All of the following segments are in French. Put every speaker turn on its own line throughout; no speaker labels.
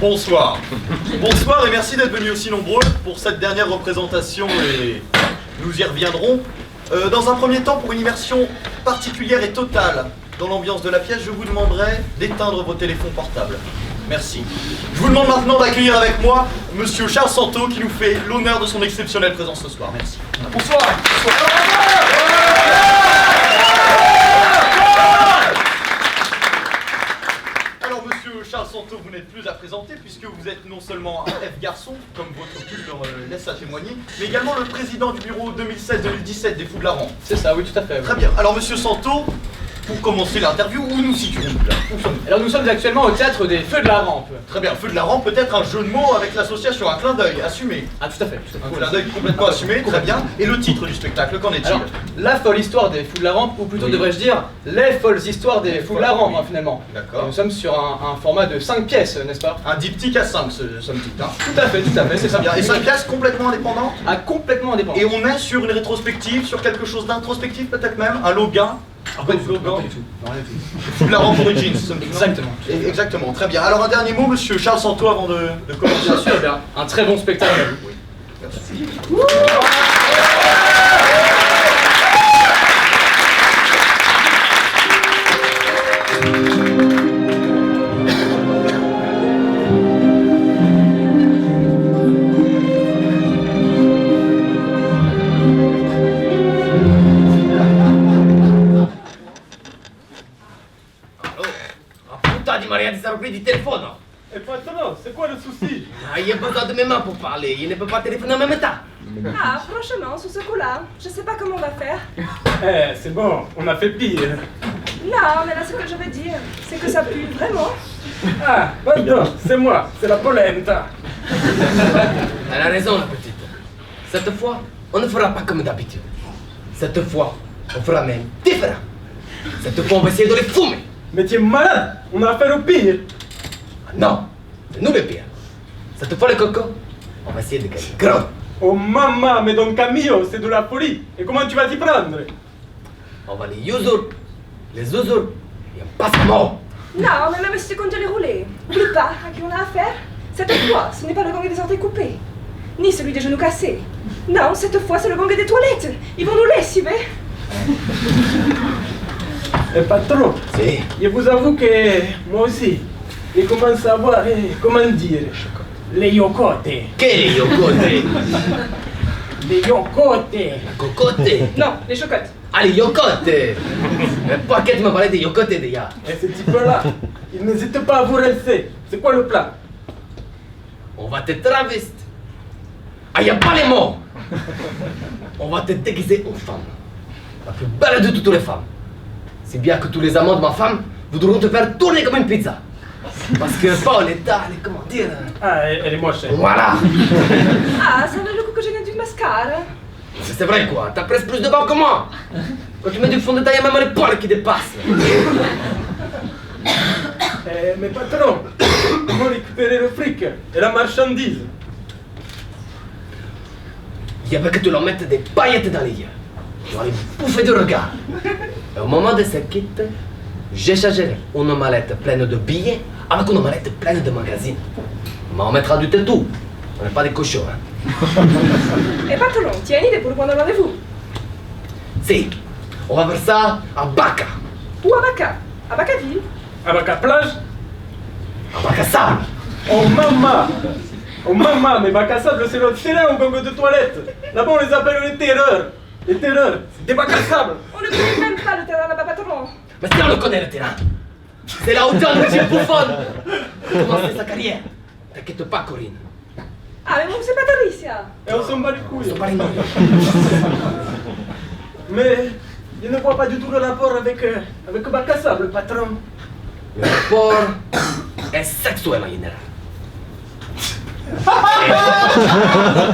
Bonsoir. Bonsoir et merci d'être venus aussi nombreux pour cette dernière représentation et nous y reviendrons. Dans un premier temps, pour une immersion particulière et totale dans l'ambiance de la pièce, je vous demanderai d'éteindre vos téléphones portables. Merci. Je vous demande maintenant d'accueillir avec moi Monsieur Charles Santo qui nous fait l'honneur de son exceptionnelle présence ce soir. Merci. Bonsoir. Alors Monsieur Charles Santo, vous n'êtes plus à présenter puisque vous êtes non seulement un F garçon, comme votre pull laisse à témoigner, mais également le président du bureau 2016-2017 des Fous de la Rampe.
C'est ça, oui, tout à fait.
Très bien. Alors Monsieur Santo, pour commencer l'interview, où nous situons-nous là?
Alors nous sommes actuellement au théâtre des Feux de la Rampe.
Très bien, Feu de la Rampe, peut-être un jeu de mots avec l'association, un clin d'œil assumé.
Ah, tout à fait.
Un clin d'œil complètement assumé, très bien. Et le titre du spectacle, qu'en est-il?
Alors, la folle histoire des Fous de la Rampe, ou plutôt devrais-je dire, les folles histoires des Fous de la Rampe, finalement.
D'accord.
Nous sommes sur un format de 5 pièces, n'est-ce pas?
Un diptyque à 5, somme-toute. Hein.
Tout à fait, c'est ça.
Bien. Et 5 pièces complètement indépendantes?
Ah, complètement indépendant.
Et on est sur une rétrospective, sur quelque chose d'introspectif peut-être même, un logan.
Pas du tout, non, du tout.
Fou de la Rampe Origins, somme-toute.
Exactement.
Exactement, très bien. Alors un dernier mot, Monsieur Charles Santo, avant de commencer.
Bien sûr, bien. Un très bon spectacle à vous.
Oui. Merci.
Maria ti sarà pris du téléphone.
Et patron, c'est quoi le souci?
Ah, il a besoin de mes mains pour parler, il ne peut pas téléphoner en même temps.
Ah, franchement, sur ce coup-là, je sais pas comment on va faire.
Eh, c'est bon, on a fait pire.
Non, mais là, ce que je veux dire, c'est que ça pue vraiment.
Ah, pardon, c'est moi, c'est la polenta.
Elle a raison, la petite. Cette fois, on ne fera pas comme d'habitude. Cette fois, on fera même différent. Cette fois, on va essayer de les fumer.
Mais tu es malade, on a affaire au pire.
Non, c'est nous les pires. Cette fois, les cocos, on va essayer de gagner grand.
Oh maman, mais Don Camillo, c'est de la folie. Et comment tu vas t'y prendre?
On va les yuzur, les zuzur, et on passe à mort.
Non, mais même si tu comptes les rouler, oublie pas à qui on a affaire. Cette fois, ce n'est pas le gang des orteils coupés, ni celui des genoux cassés. Non, cette fois, c'est le gang des toilettes. Ils vont nous lessiver.
Et patron,
Si.
je vous avoue que moi aussi, je commence à voir, comment dire, les yokotes.
Quel yokote?
Les yokotes.
Cocote?
Non, les chocottes.
Ah, les yokotes! Mais pourquoi tu me parlais des yokotes déjà?
Et ce type-là, il n'hésite pas à vous rincer. C'est quoi le plan?
On va te travestir. Ah, y a pas les mots! On va te déguiser en femme. La plus belle de toutes les femmes. Si bien que tous les amants de ma femme voudront te faire tourner comme une pizza. Parce que Paoletta, elle est, comment dire...
Ah, elle est moche.
Voilà!
Ah, ça vaut le coup que je gagne du mascara.
C'est vrai quoi, t'as presque plus de barbe que moi! Quand tu mets du fond de taille, il y a même les poils qui dépassent.
Mais patron, comment récupérer le fric et la marchandise?
Il y avait que tu leur mettes des paillettes dans les yeux. Tu vas les bouffer de regard. Et au moment de ce quitte, j'échangerai une mallette pleine de billets avec une mallette pleine de magazines. Mais on mettra du tout. On n'est pas des cochons, hein.
Et patron, tu as une idée pour prendre un rendez-vous?
Si, on va faire ça à Baca.
Ou à Baca? À Bacaville?
Avec la plage?
À Baca Sable.
Oh maman! Oh maman, mais bac à sable, c'est notre terrain au gang de toilettes. Là-bas, on les appelle les terreurs. Les terreurs, c'est des bacs à sable.
On ne connaît même pas le terrain là-bas, patron.
Mais si on le connaît le terrain. C'est là où John Monsieur bouffonne a commencé sa carrière. T'inquiète pas, Corinne.
Ah, mais vous, c'est Patricia.
Et on s'en bat les couilles.
C'est pas les noms.
Mais je ne vois pas du tout le rapport avec bac à sable, patron.
Le rapport est sexuel en général.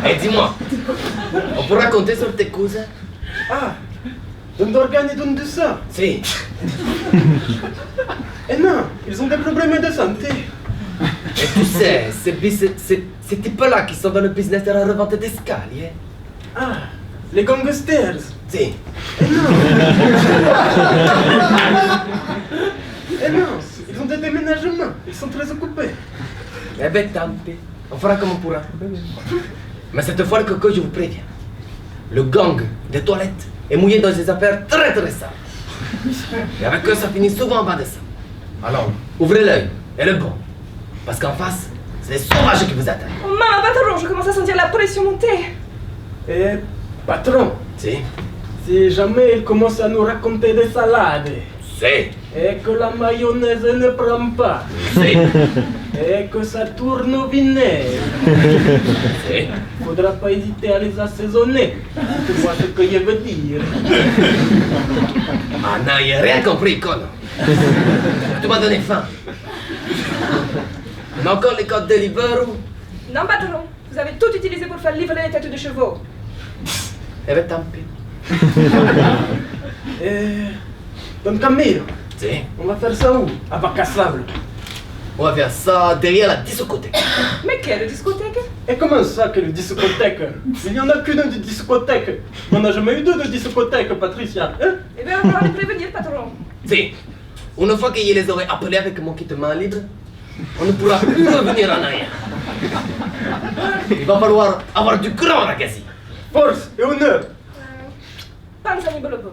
Et dis-moi, on pourra compter sur tes cousins?
Ah, don d'organes et don de sang.
Si.
Eh non, ils ont des problèmes de santé.
Et tu sais, ces types-là qui sont dans le business de la revente d'escaliers.
Ah, les gangsters.
Si.
Eh non. Eh non, ils ont des déménagements, ils sont très occupés.
Eh ben, tant pis. On fera comme on pourra. Mais cette fois, le coco, je vous préviens. Le gang des toilettes est mouillé dans des affaires très très sales. Et avec eux, ça finit souvent en bas de ça. Alors, ouvrez l'œil et le bon. Parce qu'en face, c'est les sauvages qui vous attendent.
Oh maman, patron, je commence à sentir la pression monter.
Eh, patron,
Si,
si jamais il commence à nous raconter des salades,
si,
et que la mayonnaise ne prend pas,
si,
et que ça tourne au vinaigre,
si.
faudra pas hésiter à les assaisonner. Tu vois ce que je veux dire.
Ah non, il a rien compris, con. Tu m'as donné faim. On a encore les codes de Deliveroo.
Non, patron, vous avez tout utilisé pour faire livrer les têtes de chevaux.
Eh ben, tant pis.
Don Camille,
Si,
on va faire ça où? À Bac à Sable.
on va faire ça derrière la discothèque.
Mais quelle discothèque?
Et comment ça que le discothèque? Il n'y en a qu'une de discothèque. On n'a jamais eu deux de discothèque, Patricia. Hein?
Eh bien, on va les prévenir, patron.
Si, une fois que je les aurai appelés avec mon kit main libre, on ne pourra plus revenir en arrière. Il va falloir avoir du grand ragazzi.
Force et honneur.
Panzani Bolobos.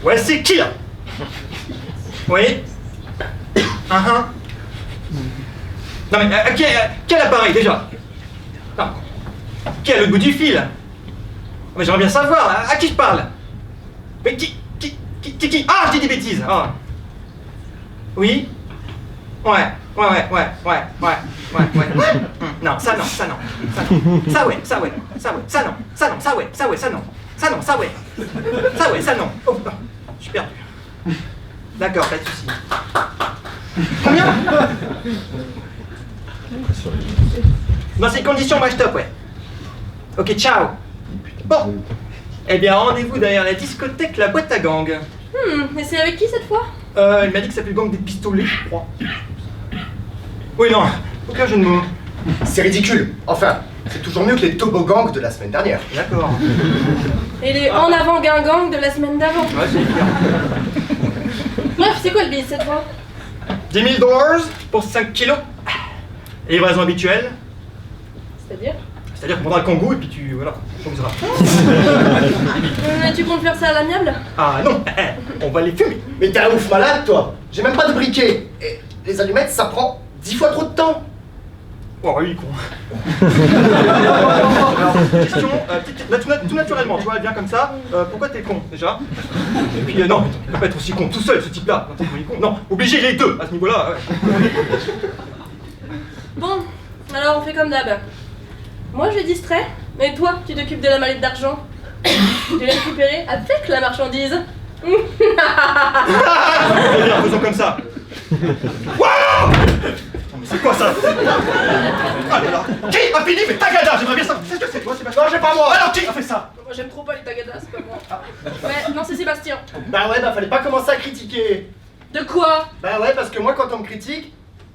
Ouais, c'est qui là? Oui? Non mais quel appareil déjà? Non. Qui a le bout du fil? Mais j'aimerais bien savoir, à qui je parle? Mais qui? Ah, je dis des bêtises! Ah. Oui? Ouais. Non, ça non. Ça non. Ça ouais. Oh non, je suis perdu. D'accord, pas de soucis. Combien? Dans ces conditions, moi je top, ouais. Ok, ciao. Bon. Eh bien, rendez-vous derrière la discothèque La Boîte à Gang.
Et c'est avec qui cette fois?
Il m'a dit que ça s'appelle le gang des pistolets, je crois. Oui, non, aucun jeu de mots.
C'est ridicule. Enfin, c'est toujours mieux que les tobogangs de la semaine dernière.
D'accord.
Et les en avant Guingang de la semaine d'avant.
Ouais, c'est clair.
Bref, c'est quoi le billet cette fois?
10 000 $ pour 5 kilos. Livraison habituelle.
C'est-à-dire?
C'est-à-dire qu'on prendra le Kangoo et puis tu... voilà, on verra.
Tu comptes faire ça à l'amiable?
Ah non, on va les fumer.
Mais t'es un ouf malade, toi. J'ai même pas de briquet. Et les allumettes, ça prend 10 fois trop de temps.
Oh oui, con. Alors, question, tout naturellement, tu vois, bien comme ça. Pourquoi t'es con, déjà? Et puis, non, il peut pas être aussi con tout seul, ce type-là. Non, il est con. Non, obligé, les deux, à ce niveau-là. Ouais.
Bon, alors on fait comme d'hab. Moi je distrais, mais toi tu t'occupes de la mallette d'argent. Tu l'as récupérée avec la marchandise.
Très bien, faisons comme ça. Waouh! Mais c'est quoi ça? Ah là là. Qui a fini? Mais Tagada, j'aimerais bien savoir. Qu'est-ce que c'est toi, Sébastien? Non, j'ai pas moi. Alors qui a fait ça?
Moi j'aime trop pas les tagadas, c'est pas moi. Ouais, non c'est Sébastien.
Bah ouais, bah fallait pas commencer à critiquer.
De quoi?
Bah ouais, parce que moi, quand on me critique,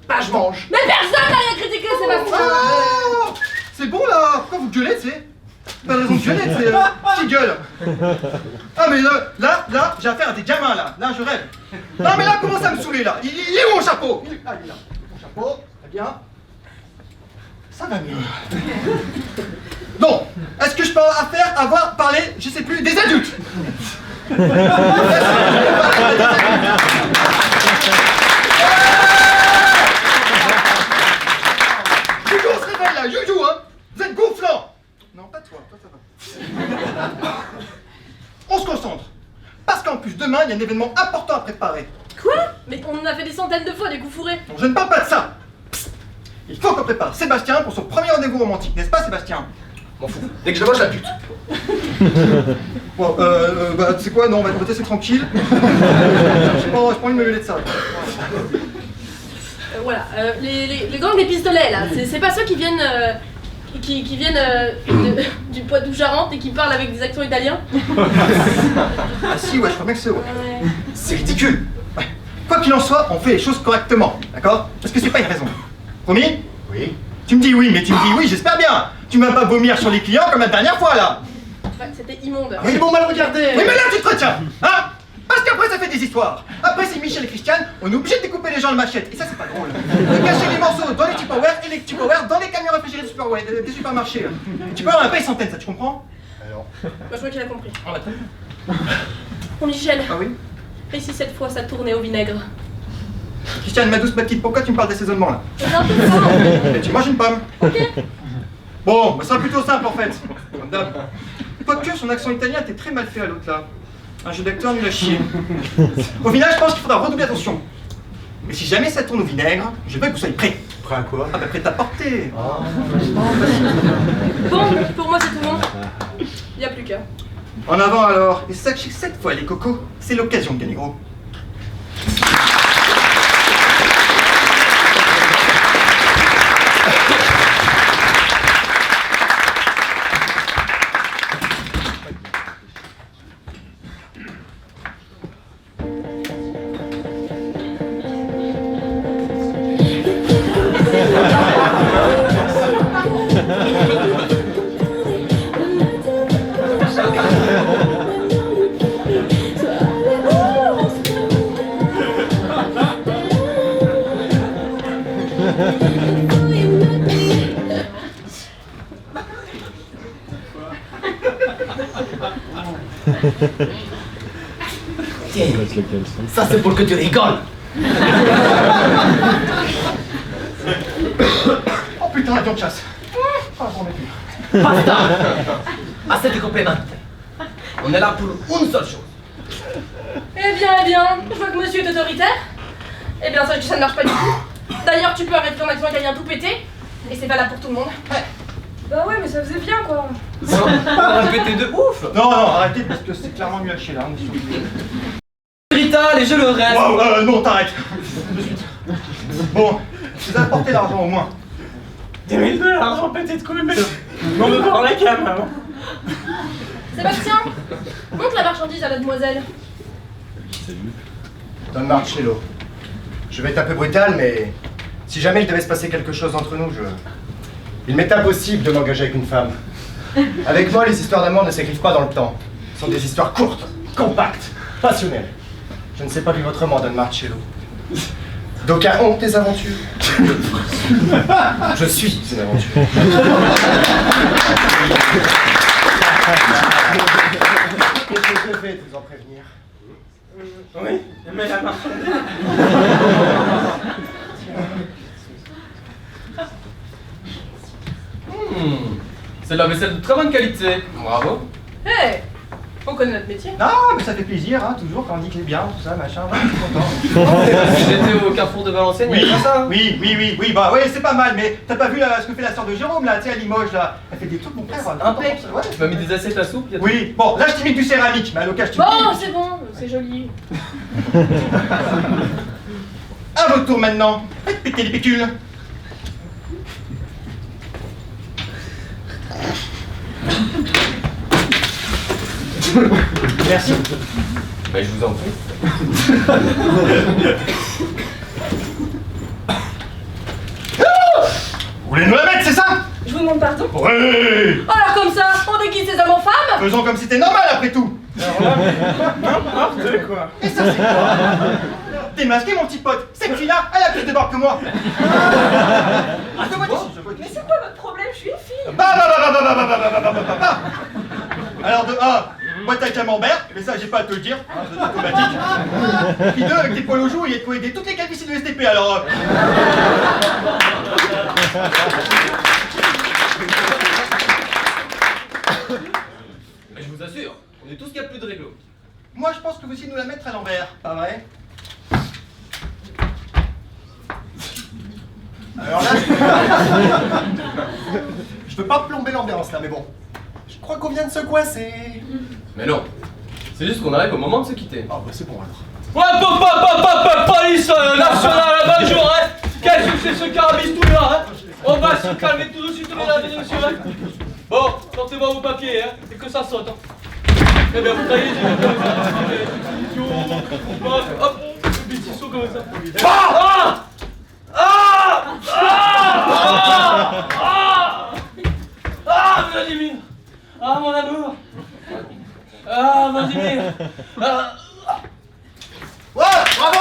bah je mange.
Mais personne n'a rien critiqué Sébastien.
Oh, c'est bon là. Pourquoi vous gueulez, c'est? Pas raison de gueuler, c'est qui gueule? Ah mais là, j'ai affaire à des gamins là. Là, je rêve. Non mais là, commence à me saouler là. Il est où mon chapeau? Ah, il est là. Mon chapeau, très bien. Ça va mieux. Bon, est-ce que je peux avoir parlé, je sais plus, des adultes? Yougo, on se réveille là, Yougo, hein? Vous êtes gonflant. Non, pas toi ça va. On se concentre. Parce qu'en plus, demain, il y a un événement important à préparer.
Quoi? Mais on en a fait des centaines de fois des coups fourrés.
Non, je ne parle pas de ça. Psst. Il faut qu'on prépare Sébastien pour son premier rendez-vous romantique, n'est-ce pas Sébastien?
M'en fous. Dès que je le vois, je la bute.
Bon, bah, tu sais quoi, non, on va te laisser tranquille. J'ai pas envie de me mêler de ça.
Voilà, les gangs des pistolets là, c'est pas ceux qui viennent qui viennent du Poitou-Charentes et qui parlent avec des accents italiens.
Ah si, ouais, je crois bien que c'est... Ouais.
Ouais.
C'est ridicule. Ouais. Quoi qu'il en soit, on fait les choses correctement, d'accord? Parce que c'est pas une raison. Promis? Oui. Tu me dis oui, mais tu me dis oui, j'espère bien. Tu vas pas vomir sur les clients comme la dernière fois, là.
Ouais, c'était immonde.
Oui, bon, mal regardé. Oui, mais là, tu te retiens, hein? Parce qu'après, ça fait des histoires. Après, c'est Michel et Christiane, on est obligé de découper les gens de machette. Et ça, c'est pas drôle. De cacher les morceaux dans les Tupperware et les Tupperware dans les camions réfrigérés des supermarchés. Les Tupperware, on a pas une centaine, ça, tu comprends? Alors.
Moi, je crois qu'il a compris.
On va très bien.
Bon, Michel.
Ah oui?
Et si cette fois ça tournait au vinaigre?
Christiane, ma douce petite, pourquoi tu me parles d'assaisonnement, là?
C'est un peu fort.
Et tu manges une pomme.
Ok.
Bon, bah, ça sera plutôt simple, en fait. Comme d'hab. Quoique, son accent italien était très mal fait à l'autre, là. Un jeu d'acteur nul à chier. Au final, je pense qu'il faudra redoubler attention. Mais si jamais ça tourne au vinaigre, je veux que vous soyez prêts. Prêts à quoi? Ah bah prêt à porter.
Bon, pour moi c'est tout bon. Y a plus qu'à.
En avant alors. Et sachez que cette fois, les cocos, c'est l'occasion de gagner gros.
Tiens, ça c'est pour que tu rigoles.
Oh putain, avion de chasse. Oh, j'en ai plus.
Basta. Assez de complémentaires. On est là pour une seule chose.
Eh bien, je vois que monsieur est autoritaire. Eh bien, sache que ça ne marche pas du tout. D'ailleurs, tu peux arrêter ton accent italien tout pété. Et c'est valable pour tout le monde. Ouais.
Bah ouais, mais ça faisait bien quoi.
Répétez de ouf.
Non, non, arrêtez parce que c'est clairement mieux à chier là. On est sur
Rita, les jeux le reste.
Wow, non, t'arrêtes. De suite. Bon, je vous ai apporté l'argent au moins.
10 000 $, l'argent petite couille, mais on me prend la cam avant.
Sébastien, montre la marchandise à la demoiselle.
Don Marcello. Je vais être un peu brutal, mais si jamais il devait se passer quelque chose entre nous, il m'est impossible de m'engager avec une femme. Avec moi, les histoires d'amour ne s'écrivent pas dans le temps. Ce sont des histoires courtes, compactes, passionnelles. Je ne sais pas vivre autrement, Don Marcello. D'aucuns ont des aventures. Je suis une aventure. Et je devais vous en prévenir.
Oui, mais la marchandise.
C'est de la vaisselle de très bonne qualité.
Bravo.
Hé, on connaît notre métier.
Non, mais ça fait plaisir, hein, toujours, quand on dit qu'il est bien, tout ça, machin, ouais, je suis content.
J'étais au carrefour de Valenciennes, il y a pas ça.
Oui, bah ouais, c'est pas mal, mais t'as pas vu là, ce que fait la sœur de Jérôme, là, tu sais, à Limoges, là. Elle fait des trucs, mon frère.
Impec.
Ouais.
Tu m'as mis des assiettes à soupe, y a tout.
Oui, bon, là je t'imite du céramique, mais à l'occasion, je
Bon,
t'imite.
c'est bon, c'est joli.
À votre tour maintenant, faites péter les pécules. Merci.
Ben, je vous en prie.
Vous voulez nous la mettre, c'est ça?
Je vous demande pardon.
Ouais.
Alors comme ça, on déguise ces hommes en femmes.
Faisons comme si c'était normal après tout.
N'importe quoi.
Et ça c'est quoi? Démasqué mon petit pote, cette fille-là, elle a plus de barbe que moi. Je vois d'ici, je vois
Mais
d'ici.
c'est quoi votre problème? Je suis une fille.
Bah. Alors de 1, boîte à camembert, mais ça j'ai pas à te le dire, hein, c'est automatique. Puis 2, avec tes poils aux joues, il y a de quoi aider toutes les calvities de STP alors.
Mais je vous assure, on est tous qu'il y a plus de réglo.
Moi je pense que vous essayez de nous la mettre à l'envers, pas vrai? Alors là, Je veux pas plomber l'ambiance là, mais bon. Je crois qu'on vient de se coincer.
Mais non. C'est juste qu'on arrive au moment de se quitter.
Ah bah c'est bon alors.
Ouais, police nationale, bonjour, hein. Qu'est-ce que c'est ce carabiste tout là, hein? On va se calmer tout de suite, mesdames et messieurs, hein. Bon, sortez-moi vos papiers, hein, et que ça saute, hein. Eh bien, vous taillez les yeux comme ça. Hop, des petits sauts comme ça. Ah! Ah! Ah! Ah! Ah, Vladimir! Ah, mon amour! Ah, Vladimir! Ah!
Ouais, bravo!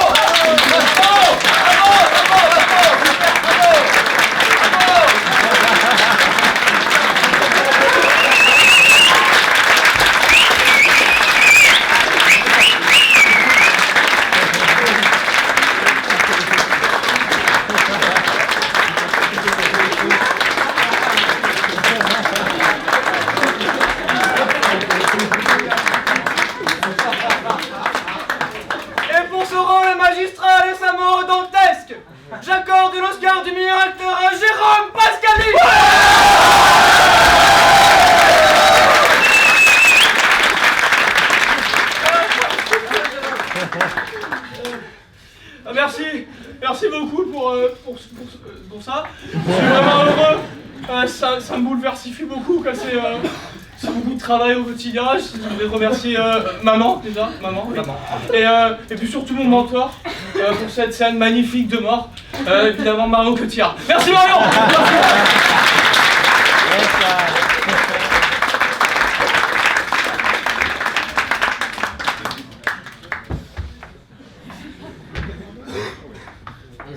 J'accorde l'Oscar du meilleur acteur à Jérôme Pascali. Merci beaucoup pour ça. Je suis vraiment heureux. Ça me bouleversifie beaucoup, quoi. C'est beaucoup de travail au quotidien. Je voudrais remercier maman déjà, maman. Et puis surtout mon mentor pour cette scène magnifique de mort. Évidemment Marion Cotillard. Merci Marion.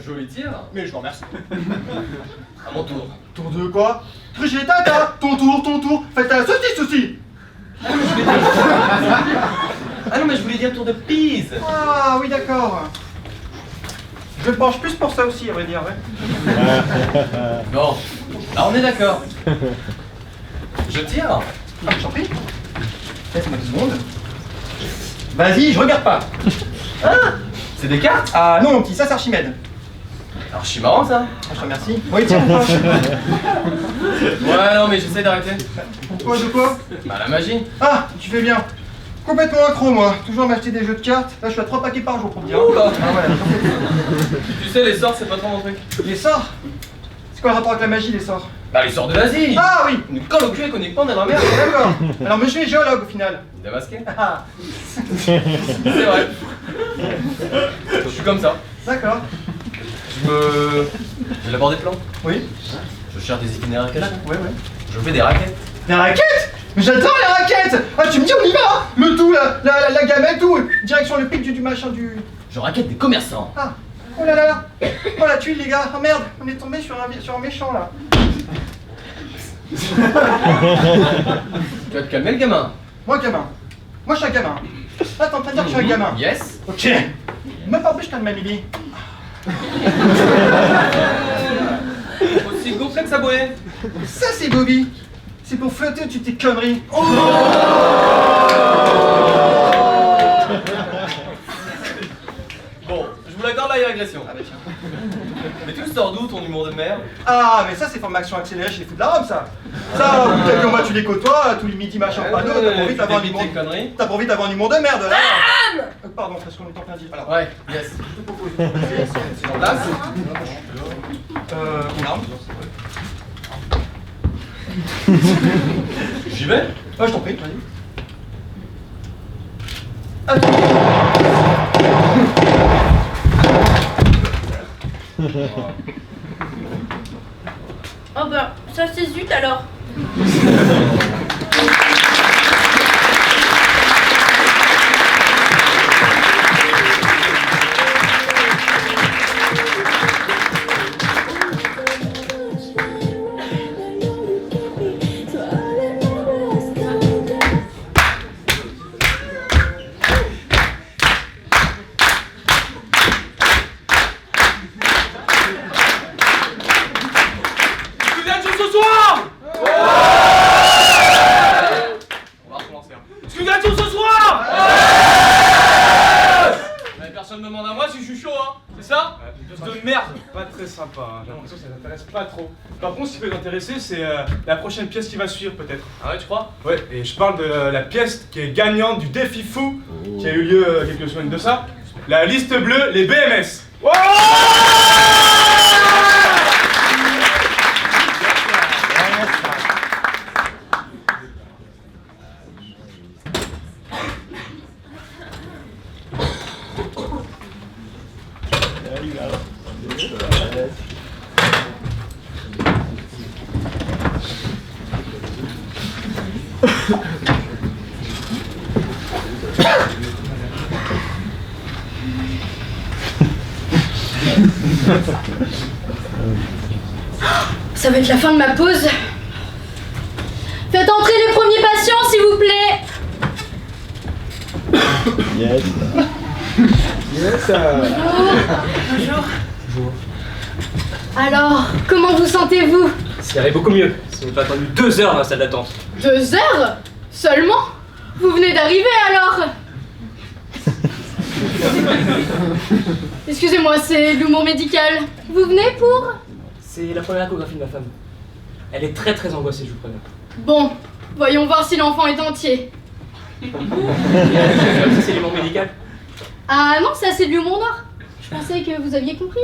Joli tir.
Mais je vous remercie.
À mon tour.
Tour de quoi? Tricher tata. Ton tour. Faites la saucisse aussi.
Ah non, mais je voulais dire tour de Pise.
Ah oui, d'accord. Je penche plus pour ça aussi, à vrai dire, ouais.
Bon, là on est d'accord. Je tire.
Ah, j'en prie. Laisse-moi 2 secondes. Vas-y, je regarde pas.
Ah, c'est des cartes.
Ah non, mon petit, ça c'est Archimède.
Archi marrant ça.
Ah, je te remercie. Oui, tiens, ou pas?
Ouais, non, mais j'essaie d'arrêter.
Pourquoi, de quoi?
Bah, la magie.
Ah, tu fais bien. Complètement accro, moi. Toujours m'acheter des jeux de cartes. Là, je suis à 3 paquets par jour pour te dire.
Oula.
Ah ouais.
Tu sais, les sorts, c'est pas trop mon truc.
Les sorts? C'est quoi le rapport avec la magie, les sorts?
Bah, les sorts de l'Asie.
Ah oui.
Une colle au cul et qu'on n'y prend dans la merde.
D'accord. Alors, monsieur est géologue au final.
Il est masqué.
Ah,
C'est vrai. Je suis comme ça.
d'accord.
J'élabore des plans.
Oui.
Je cherche des itinéraires cachés.
Ouais.
Je fais des raquettes.
Les raquettes? Mais j'adore les raquettes! Ah, tu me dis, on y va, hein? Le tout, la gamelle, tout. Direction le pic du machin du...
Je raquette des commerçants.
Ah. Oh là là. Oh la tuile, les gars. Oh merde, on est tombé sur un méchant, là.
Tu vas te calmer, le gamin.
Moi, gamin. Moi, je suis un gamin. Ah, t'es en train de dire que je suis un gamin.
Yes.
Ok. Même pas plus qu'un de ma Mimi.
Aussi gonflé que ça bouée.
Ça, c'est Bobby. C'est pour flotter au-dessus de tes conneries. Oh.
Bon, je vous l'accorde, là, il y a agression.
Ah bah tiens.
Mais tu le sors d'où, ton humour de merde?
Ah, mais ça, c'est formation accélérée chez les fous de la robe, ça. Ça, quelques mois, tu les côtoies, tous les midis, machin, panneau, t'as pas envie d'avoir un humour...
des conneries.
T'as pas envie d'avoir un humour de merde, là. Pardon, parce qu'on est en plein dit. Alors,
Ouais, yes. C'est en place.
mon arme.
J'y vais.
Ah, je t'en prie, vas-y.
Oh bah, ça c'est zut alors.
Tu viens de jouer ce soir? sympa, hein. J'ai l'impression que ça t'intéresse pas trop. Par contre, ce qui peut t'intéresser, c'est la prochaine pièce qui va suivre, peut-être.
Ah ouais, tu crois?
Ouais, et je parle de la pièce qui est gagnante du défi fou qui a eu lieu quelques semaines de ça. La liste bleue, les BMS. Wow.
Ça va être la fin de ma pause. Faites entrer les premiers patients, s'il vous plaît.
Yes. Yes.
Bonjour. Alors, comment vous sentez-vous?
Ça irait beaucoup mieux si on pas attendu 2 heures dans la salle d'attente.
2 heures? Seulement? Vous venez d'arriver alors? Excusez-moi, c'est l'humour médical. Vous venez pour?
C'est la première échographie de ma femme. Elle est très très angoissée, je vous préviens.
Bon, voyons voir si l'enfant est entier.
Ça, c'est l'humour médical.
Ah non, ça c'est de l'humour noir. Je pensais que vous aviez compris.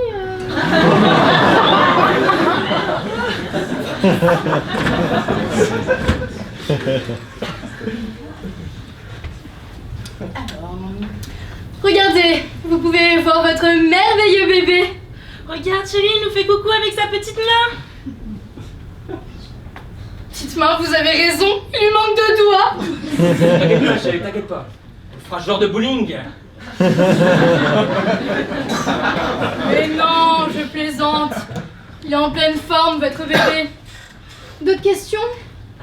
Alors, regardez, vous pouvez voir votre merveilleux bébé.
Regarde chérie, il nous fait coucou avec sa petite main.
Petite main, vous avez raison, il lui manque 2 doigts.
T'inquiète pas, chérie, t'inquiète pas. On fera ce genre de bowling.
Mais non, je plaisante. Il est en pleine forme, votre bébé. D'autres questions?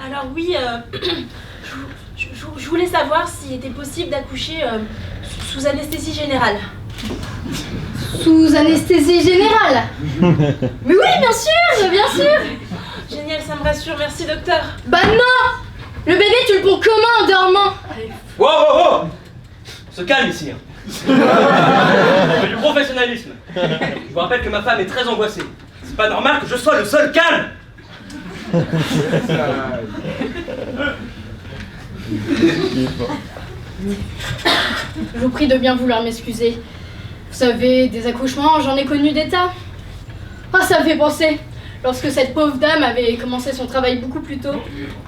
Alors oui, je voulais savoir s'il était possible d'accoucher sous anesthésie générale.
Sous anesthésie générale? Mais oui, bien sûr, bien sûr.
Génial, ça me rassure, merci docteur.
Bah non! Le bébé, tu le prends comment en dormant?
Wow, wow, wow! On se calme ici. On fait du professionnalisme. Je vous rappelle que ma femme est très angoissée. C'est pas normal que je sois le seul calme.
Je vous prie de bien vouloir m'excuser. Vous savez, des accouchements, j'en ai connu des tas. Ah, ça me fait penser. Lorsque cette pauvre dame avait commencé son travail beaucoup plus tôt,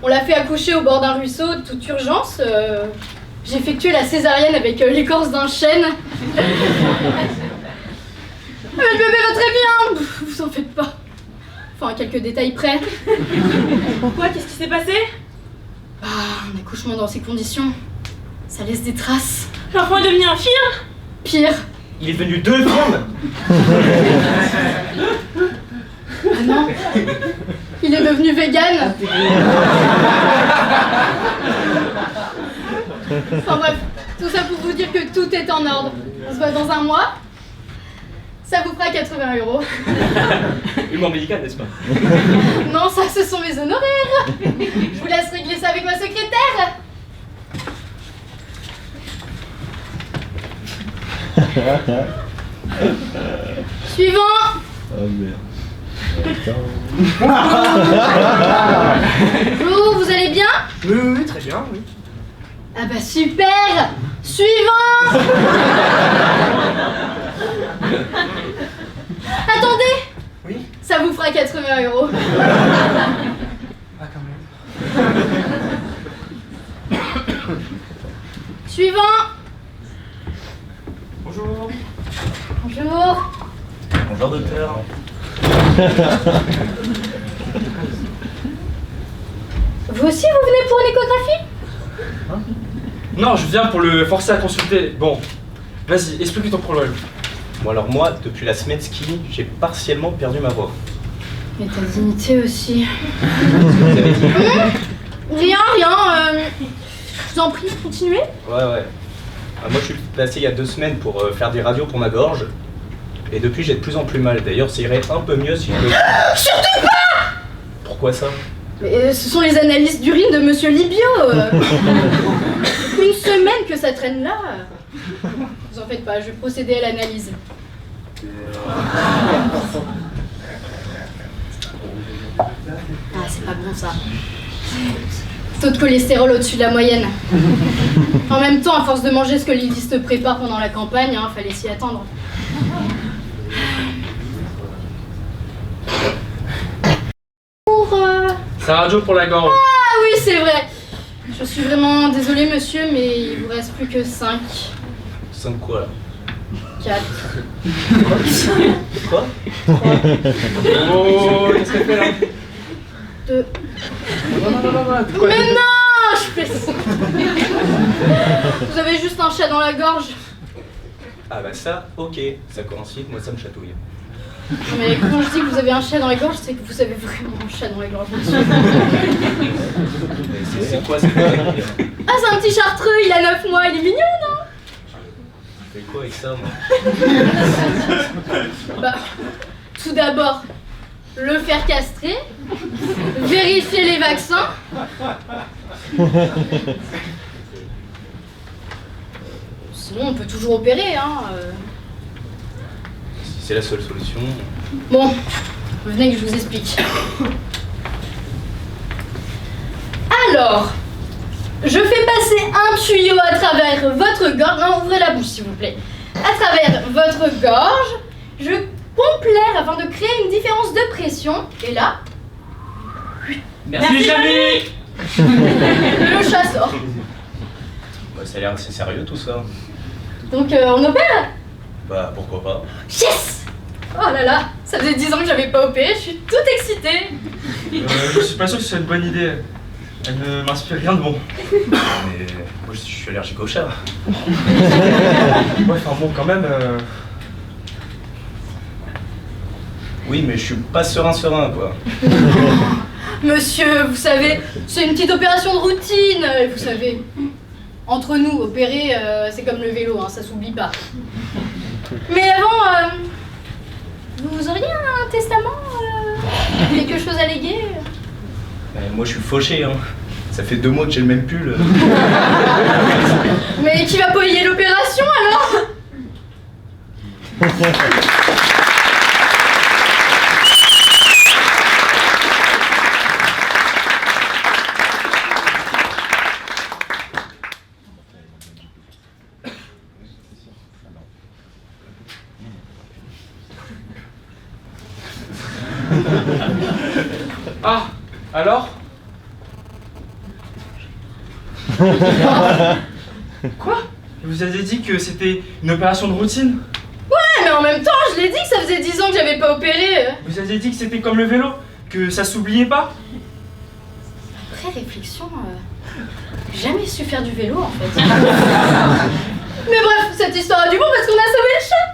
on l'a fait accoucher au bord d'un ruisseau de toute urgence. J'ai effectué la césarienne avec l'écorce d'un chêne. Mais le bébé va très bien, vous en faites pas. Enfin, à quelques détails près.
Pourquoi? Qu'est-ce qui s'est passé?
Ah, un accouchement dans ces conditions, ça laisse des traces.
L'enfant est devenu infirme?
Pire.
Il est devenu 2 firmes.
Ah non, il est devenu vegan. Enfin bref, tout ça pour vous dire que tout est en ordre. On se voit dans 1 mois. Ça vous fera 80 €.
Humour médical, n'est-ce pas?
Non, ça, ce sont mes honoraires. Je vous laisse régler ça avec ma secrétaire. Suivant.
Oh merde.
Bonjour, vous allez bien?
Oui, très bien, oui.
Ah bah super. Suivant. Attendez.
Oui?
Ça vous fera 80 €.
Ah, quand même.
Suivant.
Bonjour.
Bonjour.
Bonjour docteur.
Vous aussi, vous venez pour une échographie?
Non, je viens pour le forcer à consulter. Bon, vas-y, explique ton problème.
Bon alors moi, depuis la semaine ski, j'ai partiellement perdu ma voix.
Et ta dignité aussi.
Vous avez dit?
Rien. Je vous en prie, continuez.
Ouais. Moi je suis passé il y a 2 semaines pour faire des radios pour ma gorge. Et depuis j'ai de plus en plus mal. D'ailleurs ça irait un peu mieux si je peux...
Surtout pas!
Pourquoi ça?
Mais ce sont les analyses d'urine de Monsieur Libio. Une semaine que ça traîne là. Vous en faites pas, je vais procéder à l'analyse. Ah, c'est pas bon ça. Taux de cholestérol au-dessus de la moyenne. En même temps, à force de manger ce que Lydie te prépare pendant la campagne, hein, fallait s'y attendre.
C'est un radio pour la gorge.
Ah oui, c'est vrai. Je suis vraiment désolée, monsieur, mais il vous reste plus que 5.
5 quoi là?
4.
Quoi? Oh, qu'est-ce qu'elle fait là?
2.
Quoi,
Mais non, je fais ça. Vous avez juste un chat dans la gorge.
Ah bah ça, ok, ça coïncide, moi ça me chatouille.
Non, mais quand je dis que vous avez un chat dans les gorges, c'est que vous avez vraiment un chat dans les gorges.
C'est quoi, c'est quoi?
Ah, c'est un petit chartreux, il a 9 mois, il est mignon, non?
Tu fais quoi avec ça, moi?
Bah, tout d'abord, le faire castrer, vérifier les vaccins. Sinon, on peut toujours opérer, hein.
Si c'est la seule solution...
Bon, venez que je vous explique. Alors, je fais passer un tuyau à travers votre gorge. Non, ouvrez la bouche, s'il vous plaît. À travers votre gorge, je pompe l'air afin de créer une différence de pression. Et là,
Merci Jamie.
le chat sort.
Bah, ça a l'air assez sérieux tout ça.
Donc, on opère?
Bah pourquoi pas.
Yes! Oh là là, ça faisait 10 ans que j'avais pas opéré, je suis toute excitée.
Je suis pas sûr que ce soit une bonne idée. Elle ne m'inspire rien de bon.
Mais moi je suis allergique au chat.
Ouais, enfin bon, quand même.
Oui mais je suis pas serein quoi.
Monsieur, vous savez, c'est une petite opération de routine. Et vous savez, entre nous, opérer, c'est comme le vélo, hein, ça s'oublie pas. Mais avant, vous auriez un testament, quelque chose à léguer?
Moi je suis fauché hein. Ça fait 2 mois que j'ai le même pull.
Mais qui va payer l'opération alors?
Ah, alors? Quoi? Vous avez dit que c'était une opération de routine?
Ouais, mais en même temps, je l'ai dit que ça faisait 10 ans que j'avais pas opéré.
Vous avez dit que c'était comme le vélo? Que ça s'oubliait pas?
Après réflexion, j'ai jamais su faire du vélo en fait. Mais bref, cette histoire a du bon parce qu'on a sauvé le chat.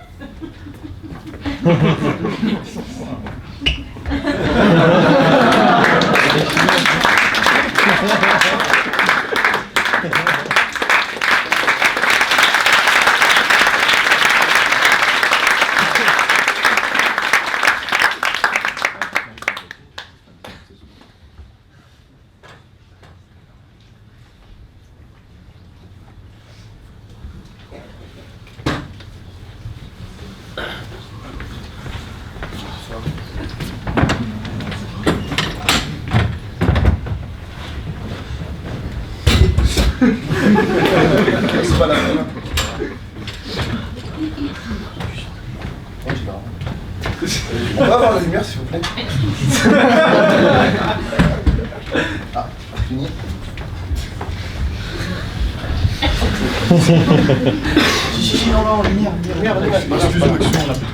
C'est pas la fin. On va avoir la lumière s'il vous plaît. Ah, fini. Si, non, lumière.
Excusez-moi,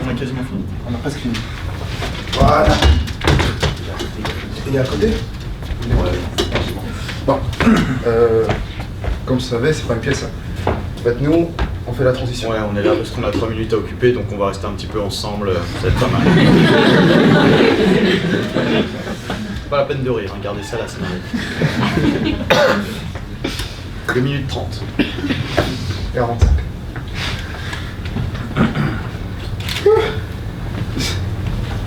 on a quasiment fini.
On a presque fini. Voilà. Et à côté? Bon. Comme vous savez, c'est pas une pièce. En fait, nous, on fait la transition.
Ouais, on est là parce qu'on a 3 minutes à occuper, donc on va rester un petit peu ensemble, ça va être pas mal. Pas la peine de rire, hein, gardez ça là, c'est marrant. 2 minutes 30.
45.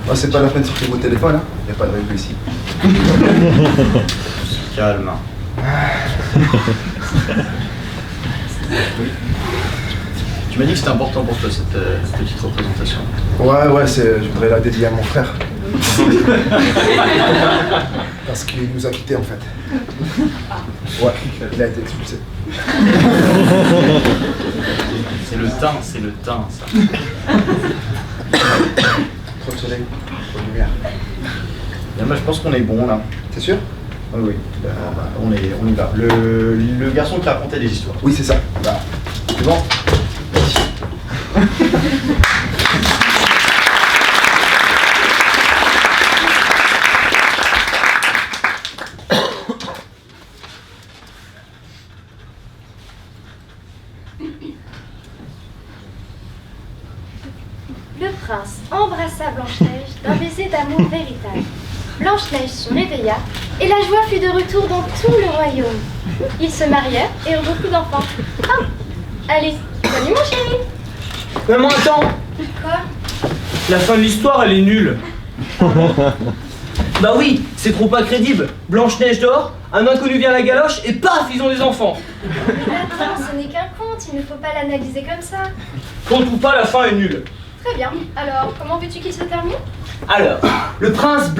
Ah, c'est pas la peine de sortir vos téléphones, hein. Y a pas de règle ici.
Calme. Tu m'as dit que c'était important pour toi cette petite représentation.
Ouais, je voudrais la dédier à mon frère. Parce qu'il nous a quittés en fait. Ouais, il a été expulsé.
C'est le teint, ça.
Trop de soleil, trop de lumière.
Bien, bah, je pense qu'on est bon là.
T'es sûr?
Oui, oui. Bah, on y va. Le garçon qui racontait des histoires.
Oui, c'est ça. Bah, c'est bon.
Le prince embrassa Blanche-Neige d'un baiser d'amour véritable. Blanche-Neige se réveilla et la joie fut de retour dans tout le royaume. Ils se marièrent et eurent beaucoup d'enfants. Ah, allez, salut mon chéri.
Maman, attends.
Quoi?
La fin de l'histoire, elle est nulle. Bah oui, c'est trop pas crédible. Blanche-Neige dort, un inconnu vient à la galoche et paf, ils ont des enfants.
Mais attends, ce n'est qu'un conte, il ne faut pas l'analyser comme ça.
Compte ou pas, la fin est nulle.
Très bien, alors comment veux-tu qu'il se termine?
Alors, le prince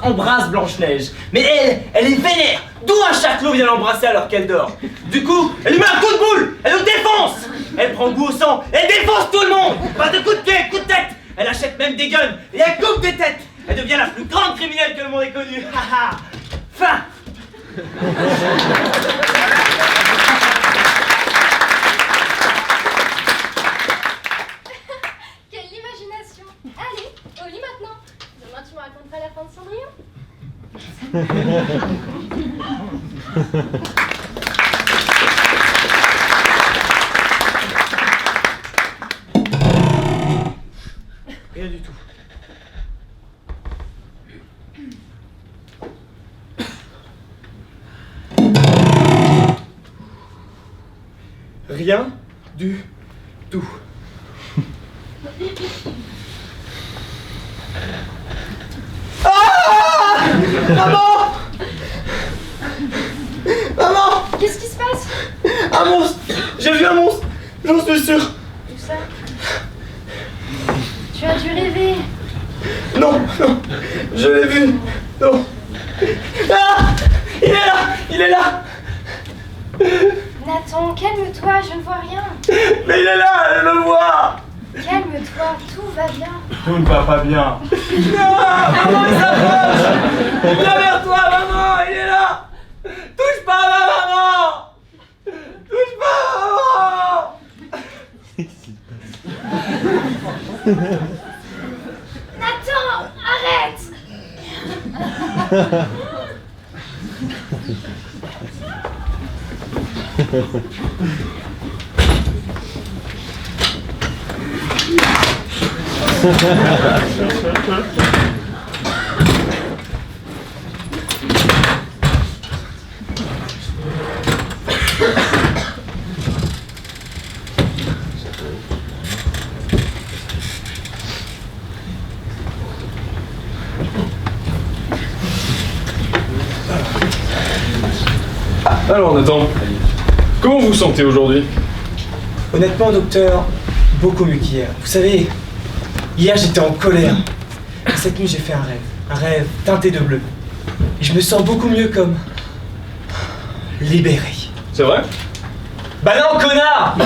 embrasse Blanche-Neige. Mais elle est vénère. D'où un châtelot vient l'embrasser alors qu'elle dort. Du coup, elle lui met un coup de boule. Elle le défonce. Elle prend goût au sang. Elle défonce tout le monde. Pas de coups de pied, coups de tête. Elle achète même des guns. Et elle coupe des têtes. Elle devient la plus grande criminelle que le monde ait connue. Fin.
Quelle imagination! Allez, au lit maintenant. Demain tu me raconteras la fin de Cendrillon.
Rien du tout. Rien du tout. Ah! Maman! Maman!
Qu'est-ce qui se passe?
Un monstre! J'ai vu un monstre! J'en suis sûr!
Où ça? Tu as dû rêver.
Non, non! Je l'ai vu! Non! Ah! Il est là! Il est là!
Nathan, calme-toi, je ne vois rien.
Mais il est là! Je le vois!
Calme-toi, tout va bien.
Tout ne va pas bien.
Non! Maman, il s'approche! Viens vers toi, maman! Il est là! Touche pas à ma maman! Touche pas à maman!
Nathan, arrête!
Alors Nathan, comment vous vous sentez aujourd'hui?
Honnêtement, docteur, beaucoup mieux qu'hier. Vous savez, hier j'étais en colère. Et cette nuit j'ai fait un rêve teinté de bleu. Et je me sens beaucoup mieux comme libéré.
C'est vrai?
Bah non, connard!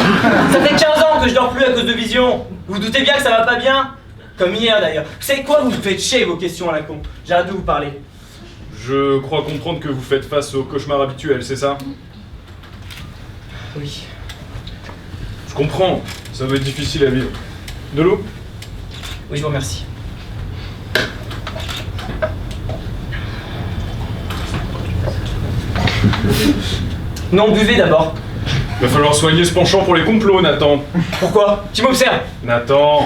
Ça fait 15 ans que je dors plus à cause de vision. Vous vous doutez bien que ça va pas bien? Comme hier d'ailleurs. Vous savez quoi? Vous me faites chier vos questions à la con. J'arrête de vous parler.
Je crois comprendre que vous faites face au cauchemar habituel, c'est ça?
Oui.
Je comprends, ça doit être difficile à vivre. De l'eau?
Oui, je vous remercie. Non, buvez d'abord.
Il va falloir soigner ce penchant pour les complots, Nathan.
Pourquoi? Qui m'observe?
Nathan!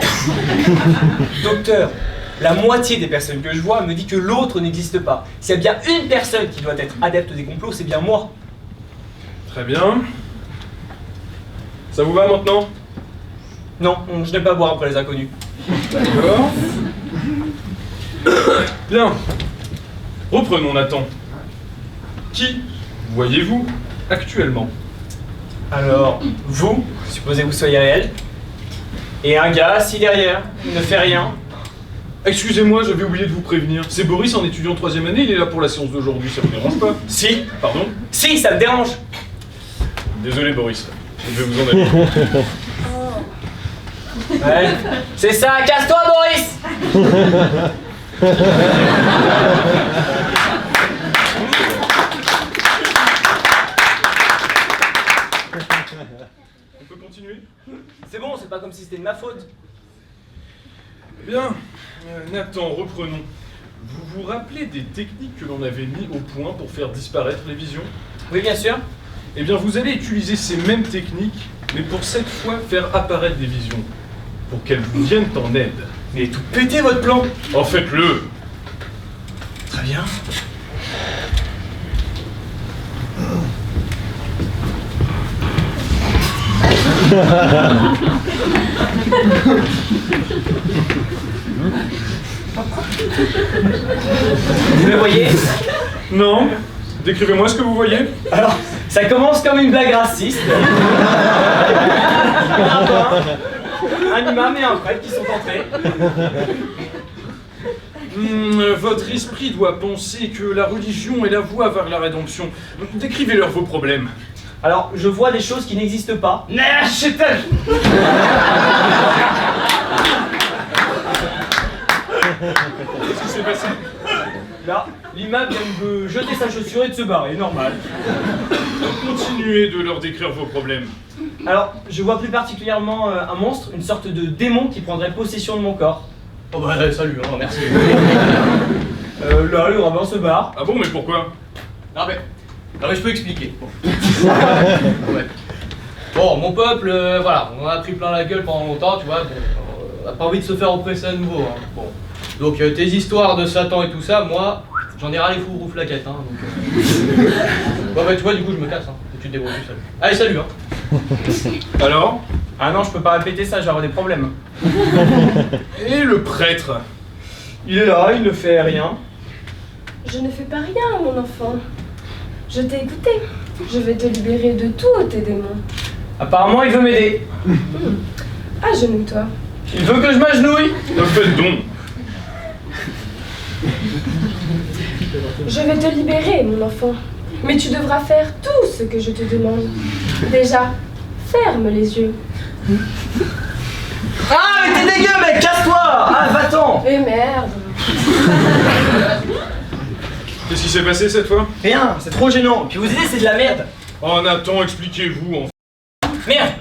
Docteur, la moitié des personnes que je vois me dit que l'autre n'existe pas. S'il y a bien une personne qui doit être adepte des complots, c'est bien moi.
Très bien. Ça vous va maintenant?
Non, je n'aime pas boire après les inconnus.
D'accord. Bien. Reprenons, Nathan. Qui voyez-vous actuellement?
Alors, vous, supposez que vous soyez réel, et un gars assis derrière, il ne fait rien.
Excusez-moi, j'avais oublié de vous prévenir. C'est Boris, en étudiant 3e année, il est là pour la séance d'aujourd'hui, ça vous dérange pas?
Si,
Pardon?
si, ça me dérange.
Désolé Boris, je vais vous en aller.
Ouais, c'est ça, casse-toi Boris.
On peut continuer?
C'est bon, c'est pas comme si c'était de ma faute.
Bien, Nathan, reprenons. Vous vous rappelez des techniques que l'on avait mis au point pour faire disparaître les visions?
Oui, bien sûr.
Eh bien, vous allez utiliser ces mêmes techniques, mais pour cette fois faire apparaître des visions, pour qu'elles vous viennent en aide.
Mais tout pété votre plan.
Oh, faites-le!
Très bien. Vous le voyez?
Non? Décrivez-moi ce que vous voyez.
Alors, ça commence comme une blague raciste. Un imam et un prêtre qui sont entrés.
Votre esprit doit penser que la religion est la voie vers la rédemption. Décrivez-leur vos problèmes.
Alors, je vois des choses qui n'existent pas.
Qu'est-ce qui s'est passé?
Là, l'imam vient de jeter sa chaussure et de se barrer, normal.
Continuez de leur décrire vos problèmes.
Alors, je vois plus particulièrement un monstre, une sorte de démon qui prendrait possession de mon corps.
Oh bah salut, hein, merci.
Là, le rabbin se barre.
Ah bon, mais pourquoi?
Non mais je peux expliquer. Ouais. Bon, mon peuple, voilà, on en a pris plein la gueule pendant longtemps, tu vois, bon, on n'a pas envie de se faire oppresser à nouveau. Hein. Bon. Donc tes histoires de Satan et tout ça, moi, j'en ai ras les fous flaquettes. Hein, donc, bon bah tu vois, du coup je me casse, hein, et tu te débrouilles tout seul. Allez, salut hein.
Alors?
Ah non, je peux pas répéter ça, j'aurai des problèmes.
Et le prêtre?
Il est là, il ne fait rien.
Je ne fais pas rien, mon enfant. Je t'ai écouté. Je vais te libérer de tous tes démons.
Apparemment, il veut m'aider.
Agenouille-toi.
Il veut que je m'agenouille.
Faites donc.
Je vais te libérer, mon enfant. Mais tu devras faire tout ce que je te demande. Déjà, ferme les yeux.
Ah, mais t'es dégueu, mec, casse-toi. Ah, va-t'en.
Et merde.
Qu'est-ce qui s'est passé cette fois?
Rien, c'est trop gênant. Puis vous aider, c'est de la merde.
Oh Nathan, expliquez-vous enfin.
Merde.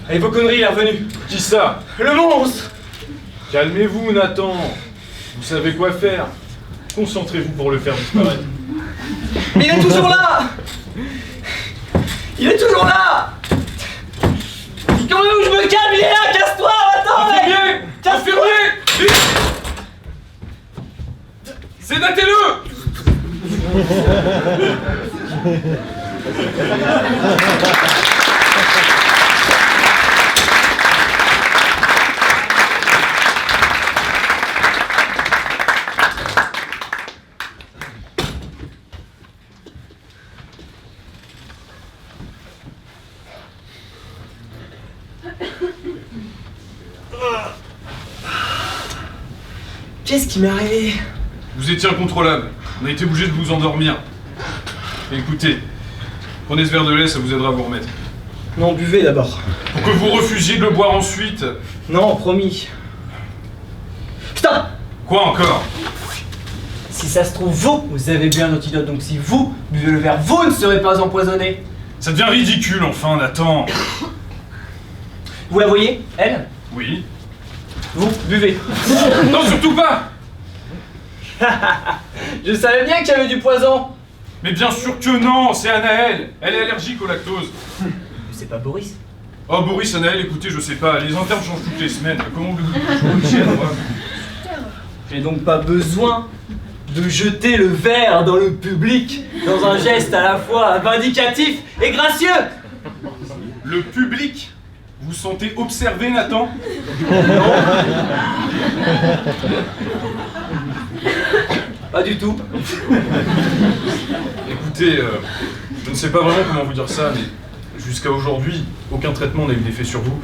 Allez, vos conneries, il est revenu.
Qui ça?
Le monstre.
Calmez-vous Nathan. Vous savez quoi faire. Concentrez-vous pour le faire disparaître.
Mais il est toujours là. Il est toujours là. Comment où je me calme, il est là, casse-toi, va-t'en, mec.
Infirmier! Vite! Sédatez-le!
Qu'est-ce qui m'est arrivé?
Vous étiez incontrôlable. On a été obligé de vous endormir. Écoutez, prenez ce verre de lait, ça vous aidera à vous remettre.
Non, buvez d'abord.
Pour que vous refusiez de le boire ensuite.
Non, promis. Stop!
Quoi encore?
Si ça se trouve, vous avez bu un antidote, donc si vous buvez le verre, vous ne serez pas empoisonné.
Ça devient ridicule enfin, Nathan.
Vous la voyez, elle?
Oui.
Vous, buvez.
Non, surtout pas!
Je savais bien qu'il y avait du poison.
Mais bien sûr que non, c'est Anaël. Elle est allergique au lactose.
C'est pas Boris.
Oh Boris, Anaël, écoutez, je sais pas, les internes changent toutes les semaines. Comment voulez-vous que je retienne, moi?
J'ai donc pas besoin de jeter le verre dans le public dans un geste à la fois vindicatif et gracieux.
Le public? Vous sentez observé, Nathan?
Non. Pas du tout.
Écoutez, je ne sais pas vraiment comment vous dire ça, mais jusqu'à aujourd'hui, aucun traitement n'a eu d'effet sur vous.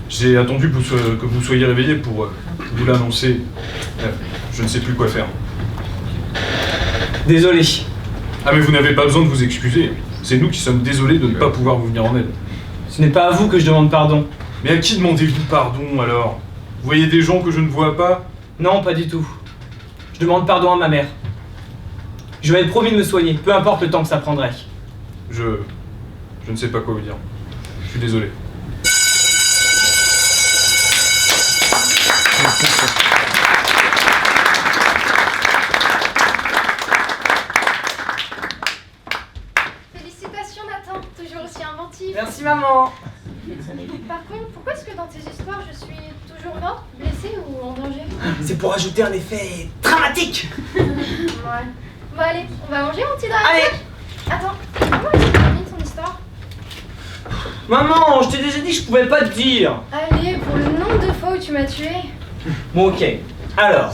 J'ai attendu que vous soyez réveillé pour vous l'annoncer. Je ne sais plus quoi faire.
Désolé.
Ah mais vous n'avez pas besoin de vous excuser. C'est nous qui sommes désolés de ne pas pouvoir vous venir en aide.
Ce n'est pas à vous que je demande pardon.
Mais à qui demandez-vous pardon alors? Vous voyez des gens que je ne vois pas?
Non, pas du tout. Je demande pardon à ma mère. Je lui ai promis de me soigner, peu importe le temps que ça prendrait.
Je ne sais pas quoi vous dire. Je suis désolé.
Félicitations Nathan, toujours aussi inventif.
Merci maman.
Par contre, pourquoi est-ce que dans tes histoires je suis toujours mort, blessé ou en danger?
C'est pour ajouter un effet dramatique.
Ouais. Bon allez, on va manger mon petit drap.
Allez.
Attends, comment est-ce que tu termines ton histoire?
Maman, je t'ai déjà dit que je pouvais pas te dire.
Allez, pour le nombre de fois où tu m'as tué.
Bon ok, alors,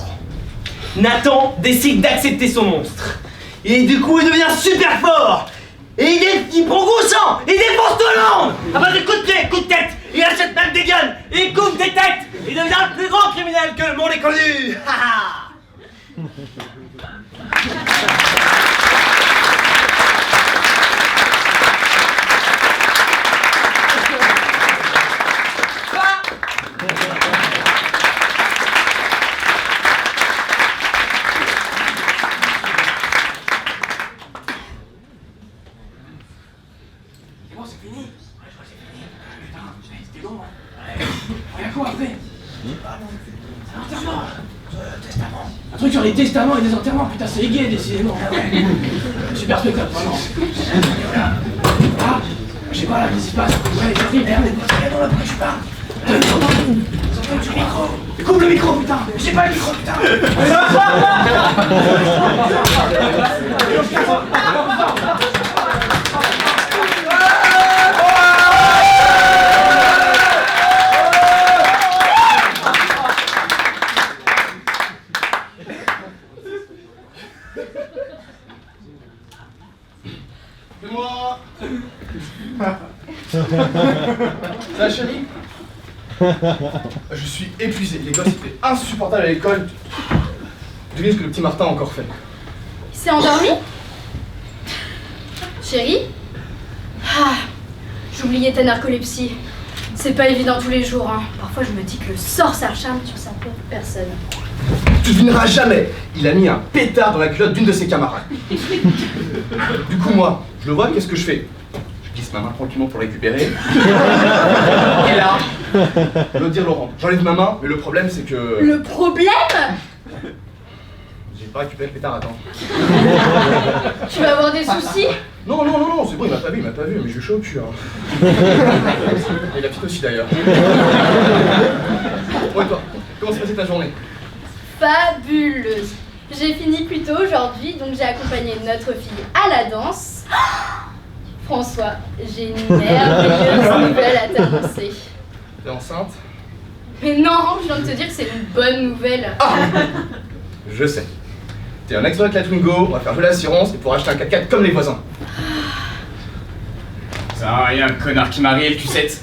Nathan décide d'accepter son monstre. Et du coup il devient super fort. Et il prend gros sang, il défonce tout le monde. À base de coups de pied, coups de tête. Il achète même des guns, et il coupe des têtes. Il devient le plus grand criminel que le monde ait connu.
Un truc sur les testaments et des enterrements, putain c'est gay décidément. Super spectacle, vraiment. Ah, je sais pas là, qu'est-ce qui se passe? Ouais, j'arrive, merde, mais dans la brèche, je parle. Sur le micro. Coupe le micro, putain. J'ai pas le micro, putain.
C'est moi. Ça chérie? Je suis épuisé, les gosses étaient insupportables à l'école. Devinez ce que le petit Martin a encore fait.
Il s'est endormi? Chérie? Ah, j'oubliais ta narcolepsie. C'est pas évident tous les jours, hein. Parfois je me dis que le sort s'acharne sur sa pauvre personne.
Tu devineras jamais. Il a mis un pétard dans la culotte d'une de ses camarades. Du coup, moi, je le vois, qu'est-ce que je fais? Je glisse ma main tranquillement pour le récupérer. Et là, je dois dire Laurent, j'enlève ma main, mais le problème c'est que...
Le problème?
J'ai pas récupéré le pétard, attends.
Tu vas avoir des soucis?
Non, c'est bon, il m'a pas vu, mais je suis chaud au cul. Hein. Et la petite aussi d'ailleurs. Bon, et toi, comment s'est passée ta journée?
Fabuleuse. J'ai fini plus tôt aujourd'hui, donc j'ai accompagné notre fille à la danse. François, j'ai une merveilleuse nouvelle à t'annoncer.
T'es enceinte?
Mais non, je viens de te dire que c'est une bonne nouvelle.
Ah, je sais. T'es un ex avec la Twingo, on va faire jouer l'assurance et pour acheter un 4x4 comme les voisins.
Ça, y a un connard qui m'arrive, tu sais. Si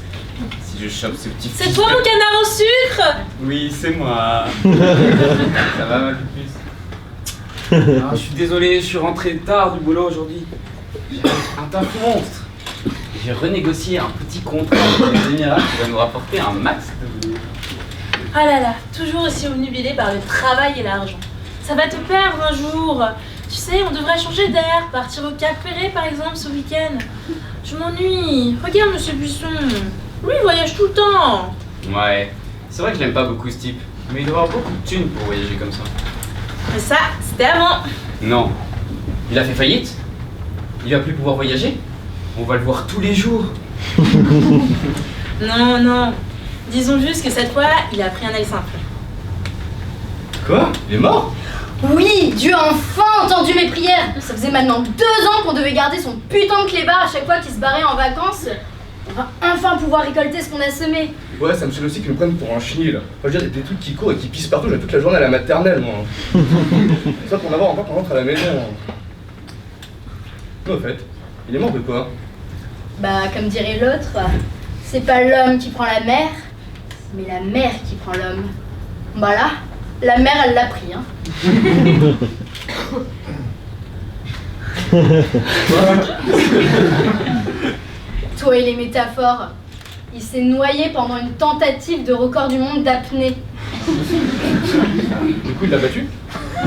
je chope ce petit
C'est toi mon canard au sucre?
Oui, c'est moi. Ça va, ma puce? Ah, je suis désolé, je suis rentré tard du boulot aujourd'hui. J'ai un taf monstre. J'ai renégocié un petit contrat avec les Émirats qui va nous rapporter un max de boulot.
Ah là là, toujours aussi obnubilé par le travail et l'argent. Ça va te perdre un jour. Tu sais, on devrait changer d'air, partir au Cap Ferré par exemple ce week-end. Je m'ennuie. Regarde Monsieur Buisson. Lui, il voyage tout le temps.
Ouais, c'est vrai que je l'aime pas beaucoup ce type. Mais il doit avoir beaucoup de thunes pour voyager comme ça.
Mais ça, c'était avant.
Non. Il a fait faillite? Il va plus pouvoir voyager? On va le voir tous les jours.
Non, non. Disons juste que cette fois, il a pris un aile simple.
Quoi? Il est mort?
Oui, Dieu a enfin entendu mes prières. Ça faisait maintenant 2 ans qu'on devait garder son putain de clébard à chaque fois qu'il se barrait en vacances. On va enfin pouvoir récolter ce qu'on a semé.
Ouais, ça me saoule aussi qu'ils me prennent pour un chenil. Enfin, je veux dire, il y a des trucs qui courent et qui pissent partout, j'ai toute la journée à la maternelle, moi. Ça pour en avoir encore quand on rentre à la maison. Mais au fait, il est mort de quoi?
Bah, comme dirait l'autre, c'est pas l'homme qui prend la mer, mais la mer qui prend l'homme. Bah là, la mer, elle l'a pris, hein. Toi et les métaphores. Il s'est noyé pendant une tentative de record du monde d'apnée.
Du coup, il l'a battu?
Et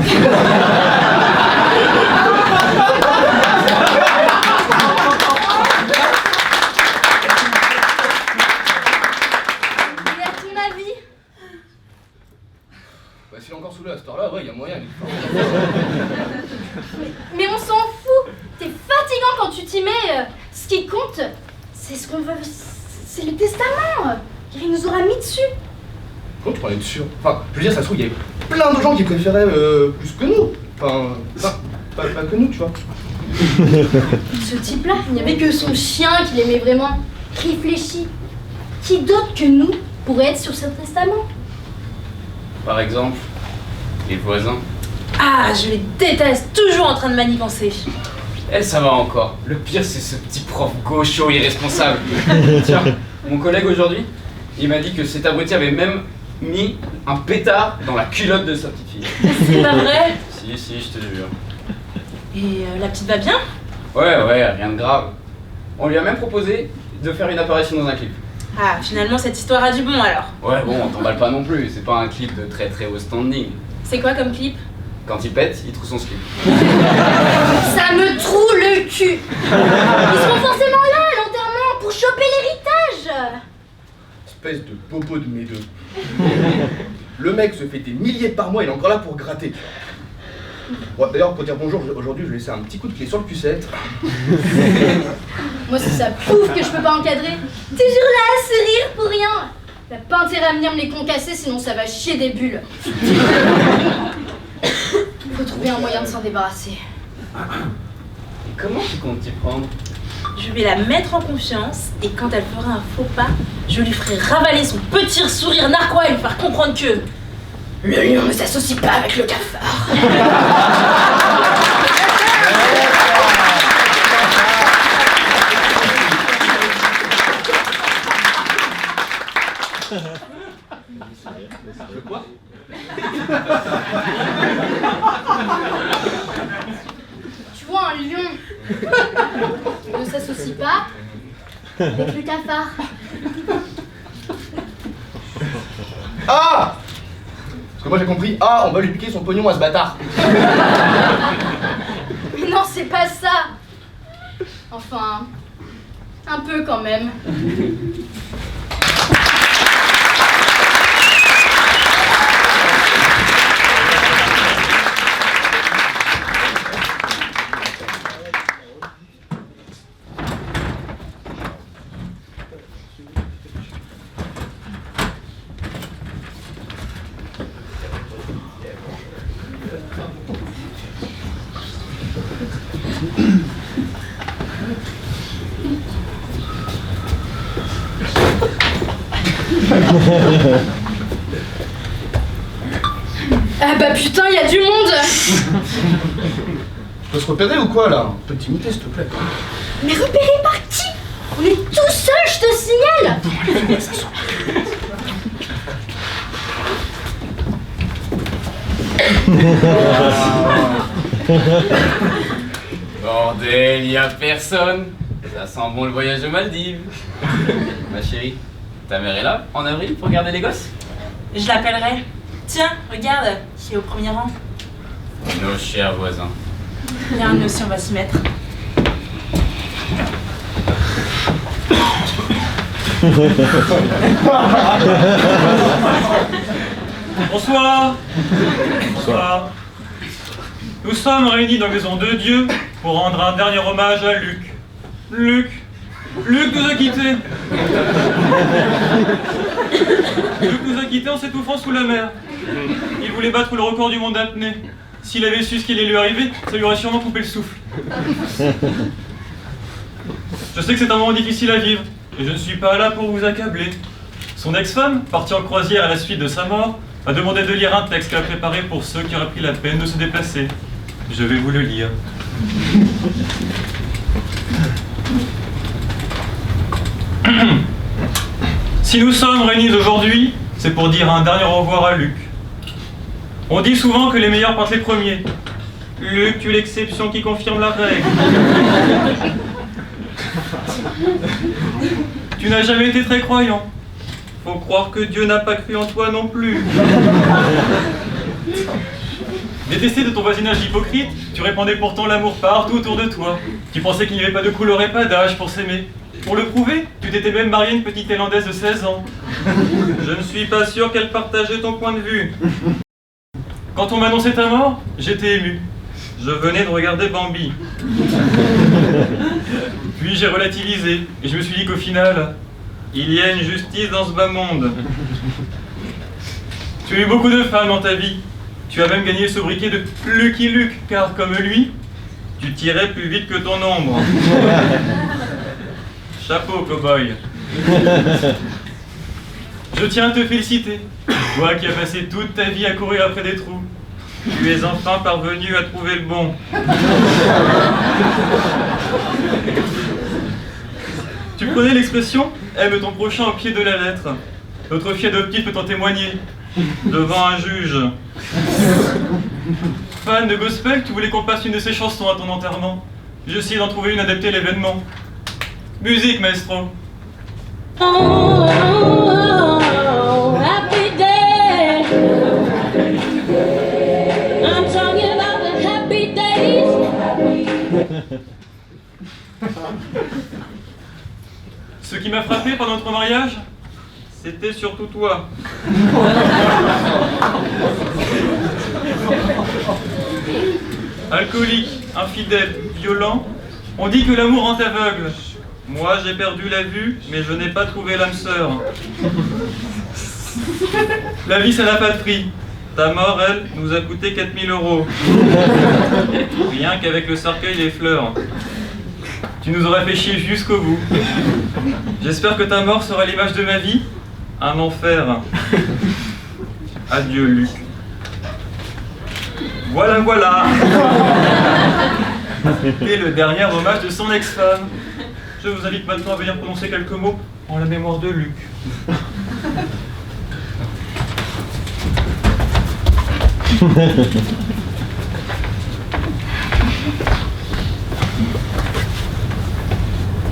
à ton avis?
Bah, s'il est encore sous l'eau à cette heure-là, ouais, il y a moyen.
Mais on s'en fout. T'es fatigant quand tu t'y mets. Ce qui compte, c'est ce qu'on veut. C'est le testament. Car il nous aura mis dessus.
Comment tu parlais dessus? Enfin, je veux dire, ça se trouve, il y avait plein de gens qui préféraient plus que nous. Enfin, pas que nous, tu vois.
Ce type-là, il n'y avait que son chien qui l'aimait vraiment. Réfléchis. Qui d'autre que nous pourrait être sur ce testament?
Par exemple, les voisins.
Ah, je les déteste, toujours en train de manigancer.
Elle, ça va encore. Le pire, c'est ce petit prof gaucho irresponsable. Tiens, mon collègue aujourd'hui, il m'a dit que cet abruti avait même mis un pétard dans la culotte de sa petite fille.
C'est pas vrai?
Si, je te jure.
Et la petite va bien?
Ouais, rien de grave. On lui a même proposé de faire une apparition dans un clip.
Ah, finalement, cette histoire a du bon alors.
Ouais, bon, on t'emballe pas non plus, c'est pas un clip de très très haut standing.
C'est quoi comme clip?
Quand il pète, il trouve son slip.
Ça me troue le cul. Ils seront forcément là à l'enterrement pour choper l'héritage.
Espèce de bobo de mes deux. Le mec se fait des milliers par mois, il est encore là pour gratter. Bon, d'ailleurs, pour dire bonjour, aujourd'hui, je vais laisser un petit coup de clé sur le pucette.
Moi, c'est ça prouve que je peux pas encadrer. Toujours là à se rire pour rien. T'as pas intérêt à venir me les concasser, sinon ça va chier des bulles. Faut trouver un moyen de s'en débarrasser.
Et comment tu comptes t'y prendre?
Je vais la mettre en confiance et quand elle fera un faux pas, je lui ferai ravaler son petit sourire narquois et lui faire comprendre que le lion ne s'associe pas avec le cafard.
Le quoi?
Tu vois, un lion ne s'associe pas avec le cafard.
Ah! Parce que moi j'ai compris, on va lui piquer son pognon à ce bâtard.
Mais non, c'est pas ça. Enfin, un peu quand même. Ah bah putain, y a du monde.
Tu peux se repérer ou quoi là? On peut t'imiter s'il te plaît.
Mais repéré par qui? On est tout seul, je te signale.
Bordel, y a personne. Ça sent bon le voyage aux Maldives. Ma chérie, ta mère est là en avril pour garder les gosses?
Je l'appellerai. Tiens, regarde, qui est au premier rang.
Nos chers voisins.
Bien, nous aussi, on va s'y mettre.
Bonsoir. Bonsoir. Nous sommes réunis dans la maison de Dieu pour rendre un dernier hommage à Luc. Luc nous a quittés. Luc nous a quittés en s'étouffant sous la mer. Il voulait battre le record du monde d'apnée. S'il avait su ce qui allait lui arriver, ça lui aurait sûrement coupé le souffle. Je sais que c'est un moment difficile à vivre, et je ne suis pas là pour vous accabler. Son ex-femme, partie en croisière à la suite de sa mort, m'a demandé de lire un texte qu'elle a préparé pour ceux qui auraient pris la peine de se déplacer. Je vais vous le lire. Si Si nous sommes réunis aujourd'hui, c'est pour dire un dernier au revoir à Luc. On dit souvent que les meilleurs partent les premiers. Luc, tu es l'exception qui confirme la règle. Tu n'as jamais été très croyant. Faut croire que Dieu n'a pas cru en toi non plus. Détesté de ton voisinage hypocrite, tu répandais pourtant l'amour partout autour de toi. Tu pensais qu'il n'y avait pas de couleur et pas d'âge pour s'aimer. Pour le prouver, tu t'étais même marié à une petite Irlandaise de 16 ans. Je ne suis pas sûr qu'elle partageait ton point de vue. Quand on m'annonçait ta mort, j'étais ému. Je venais de regarder Bambi. Puis j'ai relativisé, et je me suis dit qu'au final, il y a une justice dans ce bas monde. Tu as eu beaucoup de femmes dans ta vie. Tu as même gagné le sobriquet de Lucky Luke, car comme lui, tu tirais plus vite que ton ombre. Chapeau, cow-boy. Je tiens à te féliciter, toi qui as passé toute ta vie à courir après des trous. Tu es enfin parvenu à trouver le bon. Tu connais l'expression « aime ton prochain au pied de la lettre ». Notre fille adoptive peut en témoigner, devant un juge. Fan de gospel, tu voulais qu'on passe une de ses chansons à ton enterrement. J'ai essayé d'en trouver une adaptée à l'événement. Musique, maestro.
Oh, happy day. I'm talking about the happy days.
Ce qui m'a frappé pendant notre mariage, c'était surtout toi. Alcoolique, infidèle, violent, on dit que l'amour rend aveugle. Moi, j'ai perdu la vue, mais je n'ai pas trouvé l'âme sœur. La vie, ça n'a pas de prix. Ta mort, elle, nous a coûté 4000 €. Rien qu'avec le cercueil et les fleurs. Tu nous aurais fait chier jusqu'au bout. J'espère que ta mort sera l'image de ma vie. Un enfer. Adieu, Luc. Voilà, voilà. Et le dernier hommage de son ex-femme. Je vous invite maintenant à venir prononcer quelques mots en la mémoire de Luc.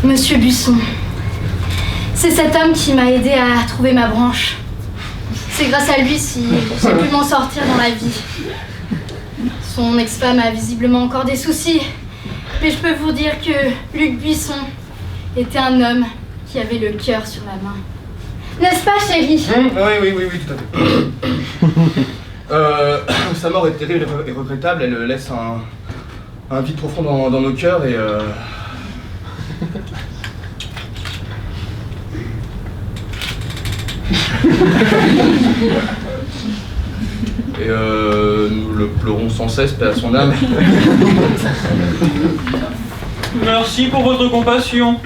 Monsieur Buisson, c'est cet homme qui m'a aidé à trouver ma branche. C'est grâce à lui si j'ai pu m'en sortir dans la vie. Son ex-femme a visiblement encore des soucis, mais je peux vous dire que Luc Buisson était un homme qui avait le cœur sur la main. N'est-ce pas, chérie?
Oui, tout à fait. Sa mort est terrible et regrettable, elle laisse un vide profond dans nos cœurs et nous le pleurons sans cesse, paix à son âme.
Merci pour votre compassion.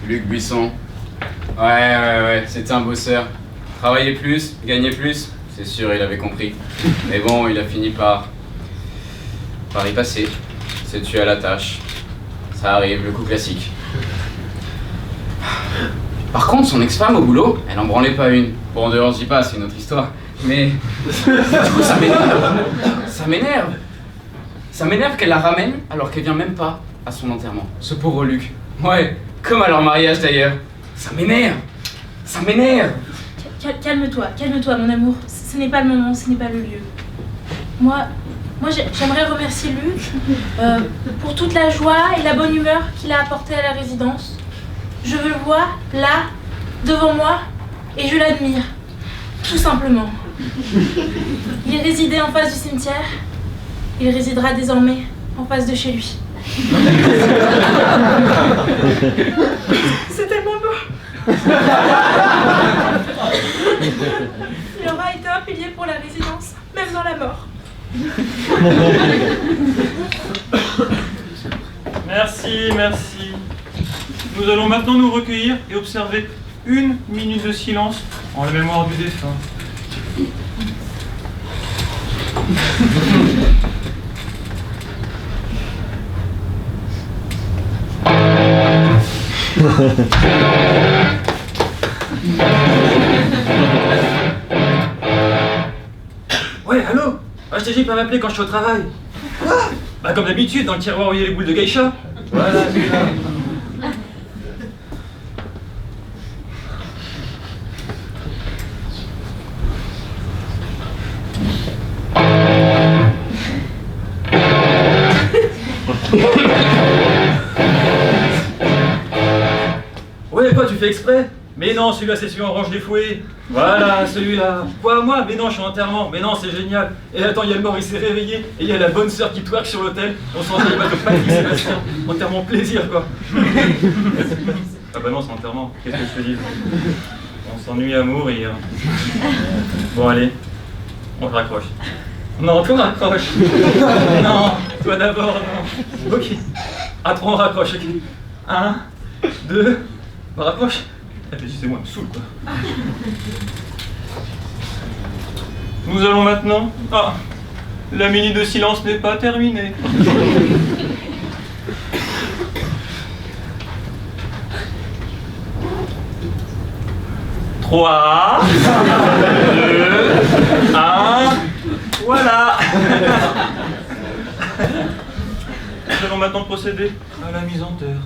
Luc Buisson. Ouais, c'était un bosseur. Travaillait plus, gagnait plus, c'est sûr, il avait compris. Mais bon, il a fini par y passer. S'est tué à la tâche. Ça arrive, le coup classique. Par contre, son ex-femme au boulot, elle en branlait pas une. Bon, en dehors, je dis pas, c'est une autre histoire. Mais du coup, ça m'énerve. Ça m'énerve qu'elle la ramène alors qu'elle vient même pas à son enterrement. Ce pauvre Luc. Ouais, comme à leur mariage d'ailleurs. Ça m'énerve.
Calme-toi, mon amour. Ce n'est pas le moment, ce n'est pas le lieu. Moi, j'aimerais remercier Luc pour toute la joie et la bonne humeur qu'il a apportée à la résidence. Je veux le voir, là, devant moi, et je l'admire. Tout simplement. Il résidait en face du cimetière. Il résidera désormais en face de chez lui.
C'est tellement beau. Il aura été un pilier pour la résidence, même dans la mort.
Merci. Nous allons maintenant nous recueillir et observer 1 minute de silence en la mémoire du défunt. Ouais, allô? Ah, je t'ai dit pas m'appeler quand je suis au travail. Quoi? Bah comme d'habitude, dans le tiroir où il y a les boules de geisha. Voilà, c'est ça. Ouais, quoi, tu fais exprès? Mais non, celui-là, c'est celui en range des fouets. Voilà, celui-là. Quoi, moi? Mais non, je suis en enterrement. Mais non, c'est génial. Et attends, il y a le mort, il s'est réveillé. Et il y a la bonne sœur qui twerk sur l'autel. On s'en dit, de Patrick Sébastien. Enterrement plaisir, quoi. Ah bah non, c'est enterrement. Qu'est-ce que je te dis? On s'ennuie à mourir. Bon, allez. On raccroche. Non, toi, raccroche. Non, toi d'abord, non. Ok. Après, on raccroche, ok. 1, 2, on raccroche. Eh ben, c'est moi, elle me saoule, quoi. Nous allons maintenant... Ah, la minute de silence n'est pas terminée. 3, 2, 1, voilà. Nous allons maintenant procéder à la mise en terre.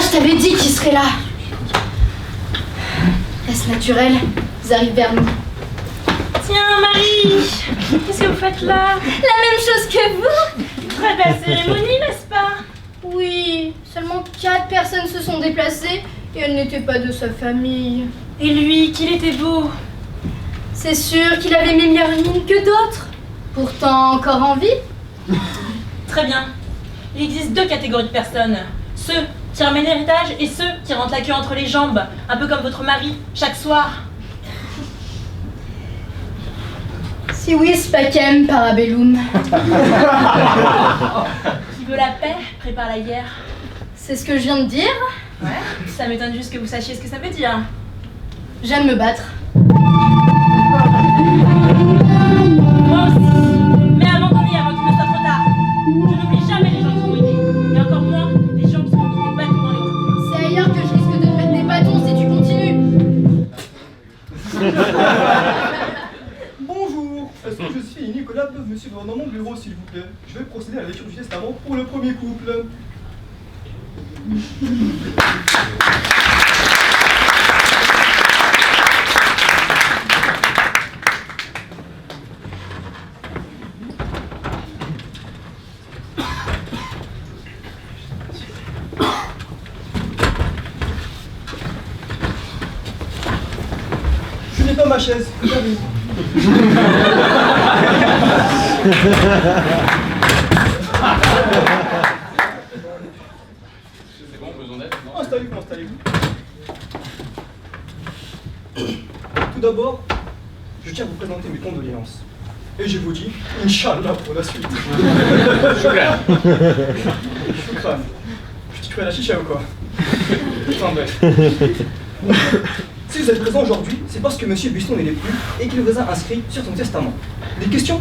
Je t'avais dit qu'il serait là. Est-ce naturel? Ils arrivent vers nous.
Tiens, Marie, qu'est-ce que vous faites là?
La même chose que vous.
Très belle cérémonie, n'est-ce pas?
Oui, seulement 4 personnes se sont déplacées et elles n'étaient pas de sa famille.
Et lui, qu'il était beau.
C'est sûr qu'il avait meilleure mine que d'autres. Pourtant encore en vie.
Très bien. Il existe 2 catégories de personnes. Ceux qui ramènent l'héritage et ceux qui rentrent la queue entre les jambes, un peu comme votre mari, chaque soir.
Si vis pacem parabellum.
Qui veut la paix, prépare la guerre.
C'est ce que je viens de dire.
Ouais, ça m'étonne juste que vous sachiez ce que ça veut dire.
J'aime me battre.
Moi aussi. Mais abandonnez avant qu'il ne soit trop tard. Je n'oublie jamais les gens qui sont aidés. Et encore moins les gens qui sont mis des bâtons dans les roues.
C'est ailleurs que je risque de te mettre des bâtons si tu continues.
Bonjour, est-ce que je suis Nicolas peut me suivre dans mon bureau s'il vous plaît? Je vais procéder à la lecture du testament pour le premier couple. Je n'ai pas ma chaise, regardez.
C'est bon, besoin d'aide, non?
Installez-vous, installez-vous. Tout d'abord, je tiens à vous présenter mes condoléances. Et je vous dis, Inch'Allah pour la suite.
Shukran.
Shukran. Je t'y cru à la chicha ou quoi? Enfin bref. Si vous êtes présent aujourd'hui, c'est parce que Monsieur Buston n'est plus et qu'il vous a inscrit sur son testament. Des questions?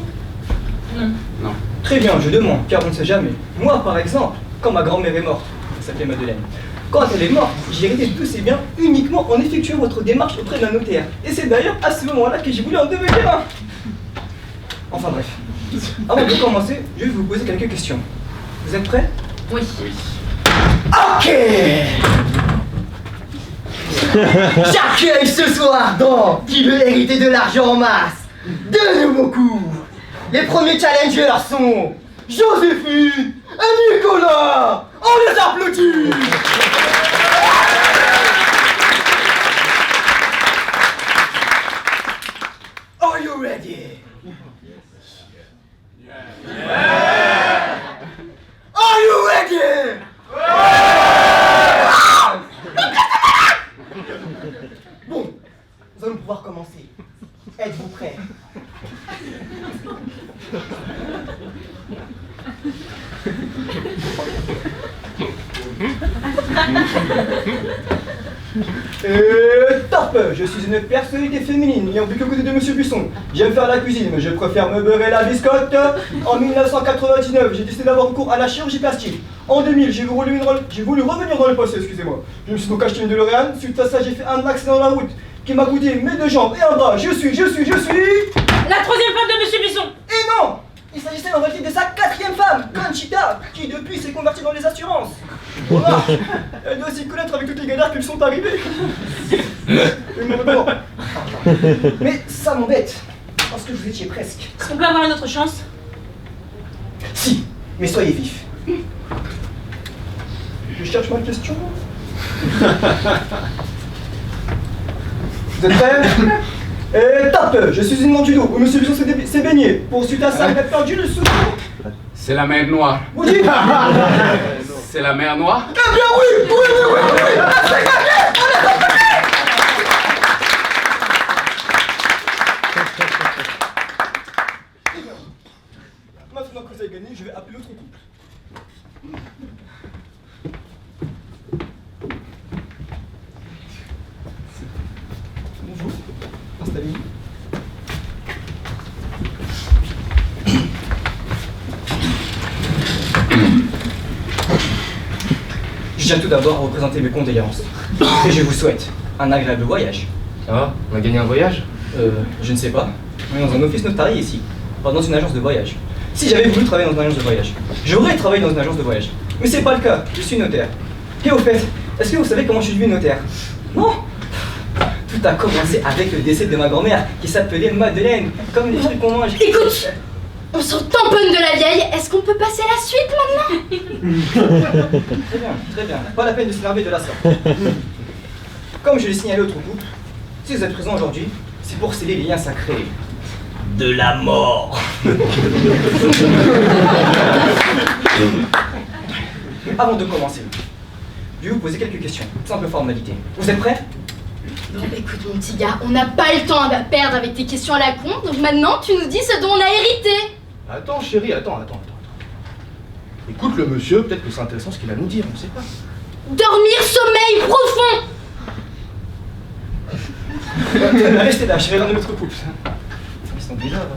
Non.
Non.
Très bien, je demande, car on ne sait jamais. Moi, par exemple, quand ma grand-mère est morte, elle s'appelait Madeleine, quand elle est morte, j'ai hérité de tous ses biens uniquement en effectuant votre démarche auprès d'un notaire. Et c'est d'ailleurs à ce moment-là que j'ai voulu en devenir un. Enfin bref. Avant de commencer, je vais vous poser quelques questions. Vous êtes prêts?
Oui.
Ok.
J'accueille ce soir donc qui veut hériter de l'argent en masse. De nouveaux coups. Les premiers challengers sont Joséphine et Nicolas. On les applaudit. Jackie! Bon, nous allons pouvoir commencer. Êtes-vous prêts?
Top! Je suis une personnalité féminine ayant vu que côté de Monsieur Buisson. J'aime faire la cuisine, mais je préfère me beurrer la biscotte. En 1999, j'ai décidé d'avoir recours à la chirurgie plastique. En 2000, j'ai voulu revenir dans le passé, excusez-moi. Je me suis donc acheté une DeLorean. Suite à ça, j'ai fait un accident dans la route qui m'a coûté mes 2 jambes et un bras. Je suis...
La 3e femme de Monsieur Buisson.
Et non! Il s'agissait en réalité de sa 4e femme, Conchita, qui depuis s'est convertie dans les assurances. Voilà. Elle doit s'y connaître avec toutes les galères qui lui sont arrivées. Mais ça m'embête, parce que vous étiez presque.
Est-ce qu'on peut avoir une autre chance?
Si, mais soyez vifs. Je cherche ma question. Vous êtes prêts? Et tape! Je suis une mort du dos où Monsieur Buisson s'est baigné. Pour suite à ça, il a perdu le souffle.
C'est la mer Noire.
Vous dites?
C'est la mer Noire?
Eh bien oui! C'est gagné! On est gagné! Maintenant que vous avez gagné, je vais appeler l'autre couple. Bonjour, installez-vous. Je tiens tout d'abord à représenter mes condoléances. Et je vous souhaite un agréable voyage.
Ah, on a gagné un voyage?
Je ne sais pas. On est dans un office notarié ici, pas dans une agence de voyage. Si j'avais voulu travailler dans une agence de voyage, j'aurais travaillé dans une agence de voyage. Mais c'est pas le cas, je suis notaire. Et au fait, est-ce que vous savez comment je suis devenu notaire? Non. Tout a commencé avec le décès de ma grand-mère, qui s'appelait Madeleine, comme les trucs qu'on mange.
Écoute, on s'en tamponne de la vieille, est-ce qu'on peut passer à la suite maintenant?
Très bien, pas la peine de s'énerver de la sorte. Comme je l'ai signalé au couple, si vous êtes présents aujourd'hui, c'est pour sceller les liens sacrés de la mort. Avant de commencer, je vais vous poser quelques questions, simple formalité. Vous êtes prêts?
Bon, écoute mon petit gars, on n'a pas le temps à perdre avec tes questions à la con, donc maintenant tu nous dis ce dont on a hérité.
Attends chérie, attends. Écoute le monsieur, peut-être que c'est intéressant ce qu'il a à nous dire, on ne sait pas.
Dormir, sommeil profond.
Restez là, je vais ramener notre couple. Ils sont bizarres.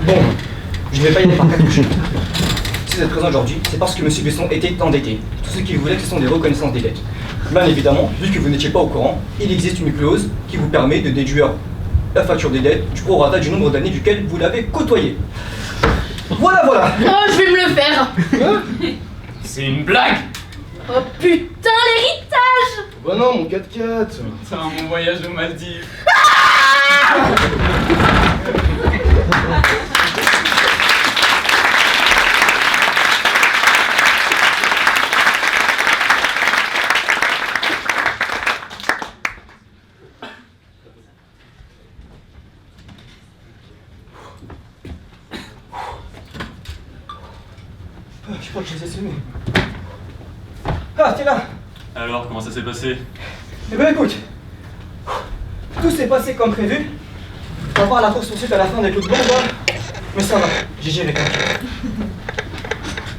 Bon, je ne vais pas y aller par cartouche. Si vous êtes présent aujourd'hui, c'est parce que M. Besson était endetté. Tout ce qu'il voulait, ce sont des reconnaissances des dettes. Bien évidemment, vu que vous n'étiez pas au courant, il existe une clause qui vous permet de déduire la facture des dettes du prorata du nombre d'années duquel vous l'avez côtoyé. Voilà.
Oh, je vais me le faire.
C'est une blague?
Oh putain, l'héritage.
Bah non, mon 4x4.
C'est mon voyage aux Maldives.
Je crois que je les ai semés. Ah, t'es là.
Alors, comment ça s'est passé?
Eh ben écoute, tout s'est passé comme prévu. On va voir la course poursuite à la fin des coups de bombe, mais ça va, j'ai géré quand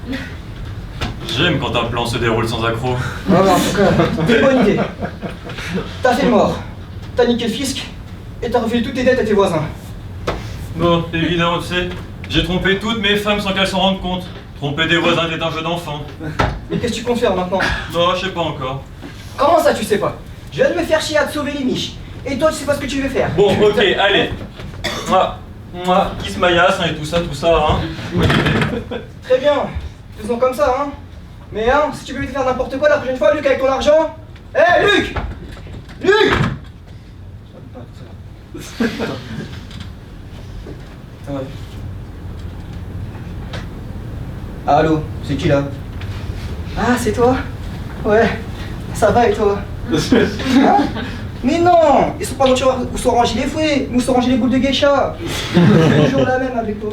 même.
J'aime quand un plan se déroule sans accroc.
Non, mais en tout cas, c'est une bonne idée. T'as fait le mort, t'as niqué le fisc, et t'as refilé toutes tes dettes à tes voisins.
Bon, évidemment, tu sais, j'ai trompé toutes mes femmes sans qu'elles s'en rendent compte. Tromper des voisins était un jeu d'enfant.
Mais qu'est-ce que tu comptes faire maintenant?
Non, je sais pas encore.
Comment ça, tu sais pas? Je viens de me faire chier à te sauver les miches. Et toi, tu sais pas ce que tu veux faire.
Bon, ok, allez. Moi, kiss my ass, hein, et tout ça, hein.
Très bien, faisons comme ça, hein. Mais hein, si tu veux faire n'importe quoi la prochaine fois, Luc, avec ton argent... Hé, Luc! Luc! Ouais. Allô, c'est qui là? Ah, c'est toi? Ouais, ça va et toi? Hein? Mais non, ils sont pas dans où sont rangés les fouets, où sont rangés les boules de geisha. C'est toujours la même avec toi.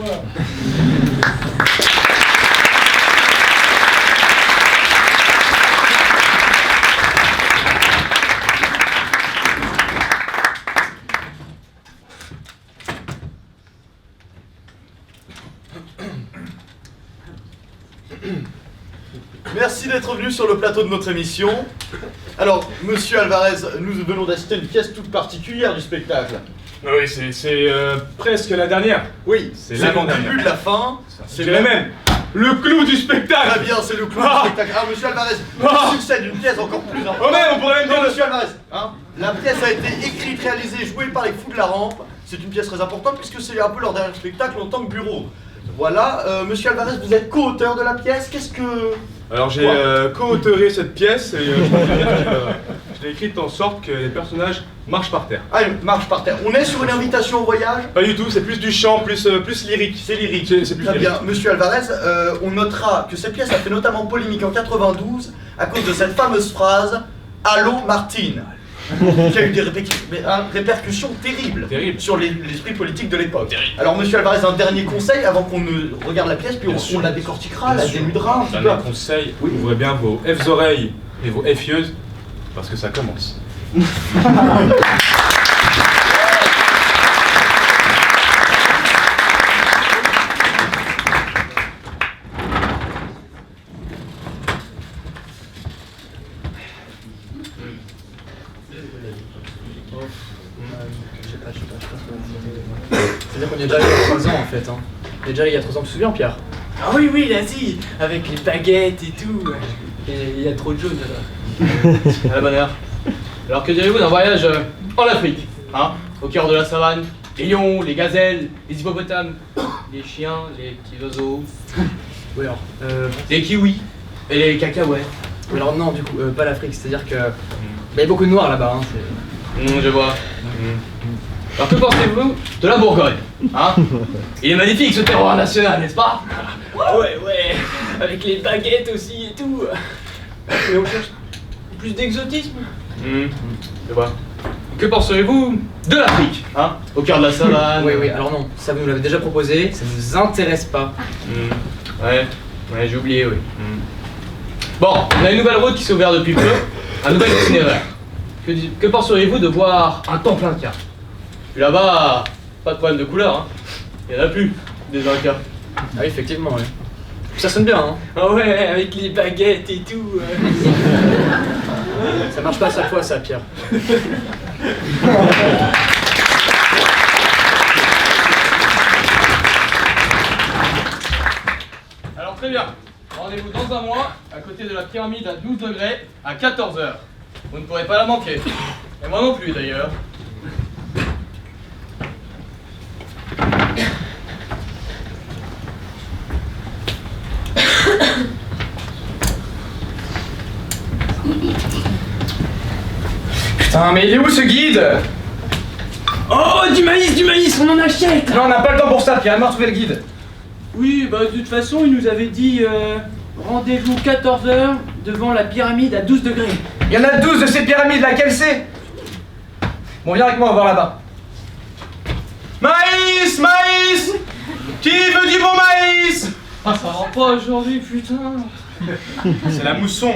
Merci d'être venu sur le plateau de notre émission. Alors, monsieur Alvarez, nous venons d'assister à une pièce toute particulière du spectacle.
Oui, c'est presque la dernière.
Oui,
c'est
le
l'avant-dernière.
début de la fin.
C'est le même. Le clou du spectacle.
Très bien, c'est le clou du spectacle. Ah, monsieur Alvarez, le succès d'une pièce encore plus importante.
Oh, mais on pourrait même dire
monsieur Alvarez, hein, la pièce a été écrite, réalisée, jouée par les Fous de la Rampe. C'est une pièce très importante puisque c'est un peu leur dernier spectacle en tant que bureau. Voilà, monsieur Alvarez, vous êtes co-auteur de la pièce. Qu'est-ce que...
Alors j'ai co-auteuré cette pièce et je l'ai écrite en sorte que les personnages marchent par terre.
Ah, marche par terre. On est sur une invitation au voyage?
Pas du tout, c'est plus du chant, plus lyrique. C'est lyrique. C'est plus
Très
lyrique.
bien, monsieur Alvarez, on notera que cette pièce a fait notamment polémique en 92 à cause de cette fameuse phrase « Allô Martine », qui a eu des répercussions terribles sur l'esprit politique de l'époque. Alors monsieur Alvarez, un dernier conseil avant qu'on ne regarde la pièce, puis on la décortiquera, la dénudera un petit peu.
Un conseil, ouvrez bien vos F oreilles et vos F yeux, parce que ça commence.
C'est-à-dire qu'on y est déjà allé il y a 3 ans en fait. Hein. On y est déjà allé il y a 3 ans, tu te souviens Pierre? Ah oui, oui, l'Asie, avec les baguettes et tout. Et il y a trop de jaune là. À la bonne heure. Alors que direz-vous d'un voyage en Afrique, hein? Au cœur de la savane, les lions, les gazelles, les hippopotames, les chiens, les petits oiseaux. Oui alors, les kiwis et les cacahuètes. Oui alors non, du coup, pas l'Afrique, c'est-à-dire que... il y a beaucoup de noirs là-bas, hein. Je vois. Alors que pensez-vous de la Bourgogne, hein? Il est magnifique ce terroir national, n'est-ce pas? Ouais, ouais, avec les baguettes aussi et tout. Mais on cherche plus d'exotisme. Je vois. Que penserez-vous de l'Afrique, hein? Au cœur de la savane. Oui, oui, alors non, ça vous nous l'avez déjà proposé, ça ne nous intéresse pas. Ouais, j'ai oublié, oui. Bon, on a une nouvelle route qui s'est ouverte depuis peu, un nouvel itinéraire. Que penseriez-vous de voir un temple inca? Puis là-bas, pas de problème de couleur, hein. Il y en a plus, des incas. Ah oui, effectivement, ouais. Ça sonne bien, hein. Ah ouais, avec les baguettes et tout. Ça marche pas à chaque fois, ça, Pierre. Alors très bien, rendez-vous dans un mois, à côté de la pyramide à 12 degrés, à 14 h. Vous ne pourrez pas la manquer. Et moi non plus, d'ailleurs.
Putain, mais il est où ce guide? Oh, du maïs, on en achète!
Non, on n'a pas le temps pour ça, Pierre, m'a retrouvé le guide.
Oui, bah de toute façon, il nous avait dit rendez-vous 14 h devant la pyramide à 12 degrés.
Il y en a 12 de ces pyramides, laquelle c'est? Bon, viens avec moi, on va voir là-bas.
Maïs! Maïs! Qui veut du bon maïs?
Ah, ça va pas aujourd'hui, putain.
C'est la mousson.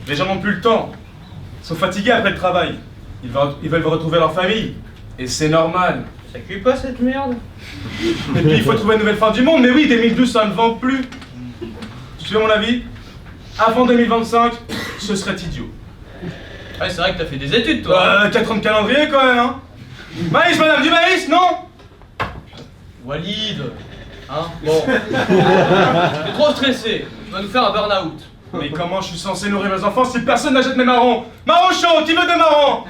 Les gens n'ont plus le temps. Ils sont fatigués après le travail. Ils veulent retrouver leur famille. Et c'est normal.
Ça cuit pas cette merde?
Et puis il faut trouver une nouvelle fin du monde. Mais oui, 2012 ça ne vend plus. Tu veux mon avis? Avant 2025, ce serait idiot.
Ouais, c'est vrai que t'as fait des études, toi.
4 ans de calendrier quand même, hein. Maïs, madame, du maïs, non?
Walid. Hein? Bon. T'es trop stressé. Tu vas nous faire un burn-out.
Mais comment je suis censé nourrir mes enfants si personne n'achète mes marrons? Marrons chauds, qui veut des marrons?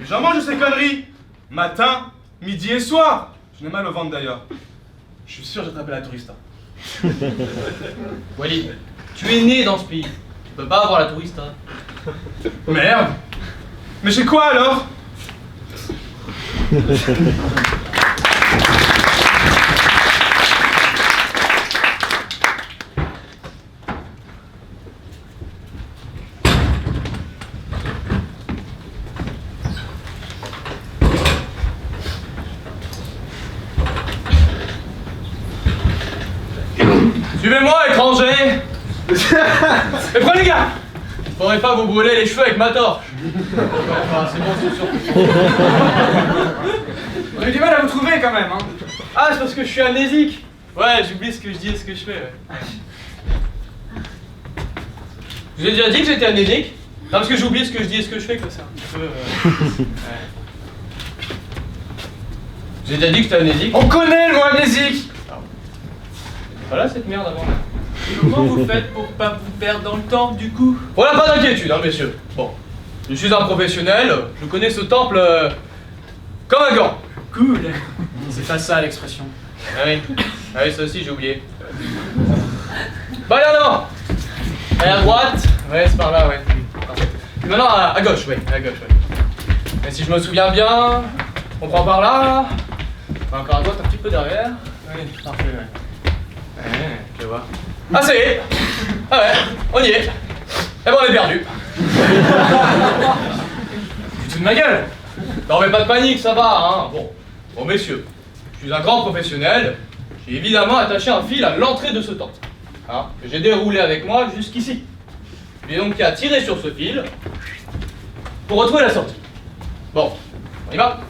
Et j'en mange de ces conneries. Matin, midi et soir. Je n'ai mal au ventre d'ailleurs. Je suis sûr que j'ai attrapé la tourista.
Walid, tu es né dans ce pays. Tu peux pas avoir la touriste, hein.
Merde. Mais j'ai quoi alors?
Mais prenez garde! Faudrait pas vous brûler les cheveux avec ma torche. Enfin, c'est bon, c'est sûr.
On a eu du mal à vous trouver quand même, hein.
Ah, c'est parce que je suis amnésique. Ouais, j'oublie ce que je dis et ce que je fais, ouais. Je vous ai déjà dit que j'étais amnésique? Non, parce que j'oublie ce que je dis et ce que je fais, quoi, c'est un petit peu... ouais. J'ai déjà dit que j'étais amnésique.
On connaît le mot amnésique.
Voilà cette merde avant.
Comment vous faites pour pas vous perdre dans le temple du coup?
Voilà, pas d'inquiétude, hein, messieurs. Bon, je suis un professionnel, je connais ce temple comme un gant.
Cool. C'est pas ça l'expression.
Ah oui, ça aussi j'ai oublié. Bah allez en avant. Allez à droite. Ouais, c'est par là, ouais. Parfait. Et maintenant à gauche, ouais, à gauche, ouais. Et si je me souviens bien, on prend par là. Enfin, encore à droite, un petit peu derrière. Oui, parfait, ouais. Ouais, je vois. Ah ça y est. Ah ouais, on y est. Et bon, on est perdu. Tu te fous de ma gueule? Non mais pas de panique, ça va, hein. Bon messieurs, je suis un grand professionnel. J'ai évidemment attaché un fil à l'entrée de ce temple, hein, que j'ai déroulé avec moi jusqu'ici. J'ai donc qu'à tirer sur ce fil pour retrouver la sortie. Bon, on y va.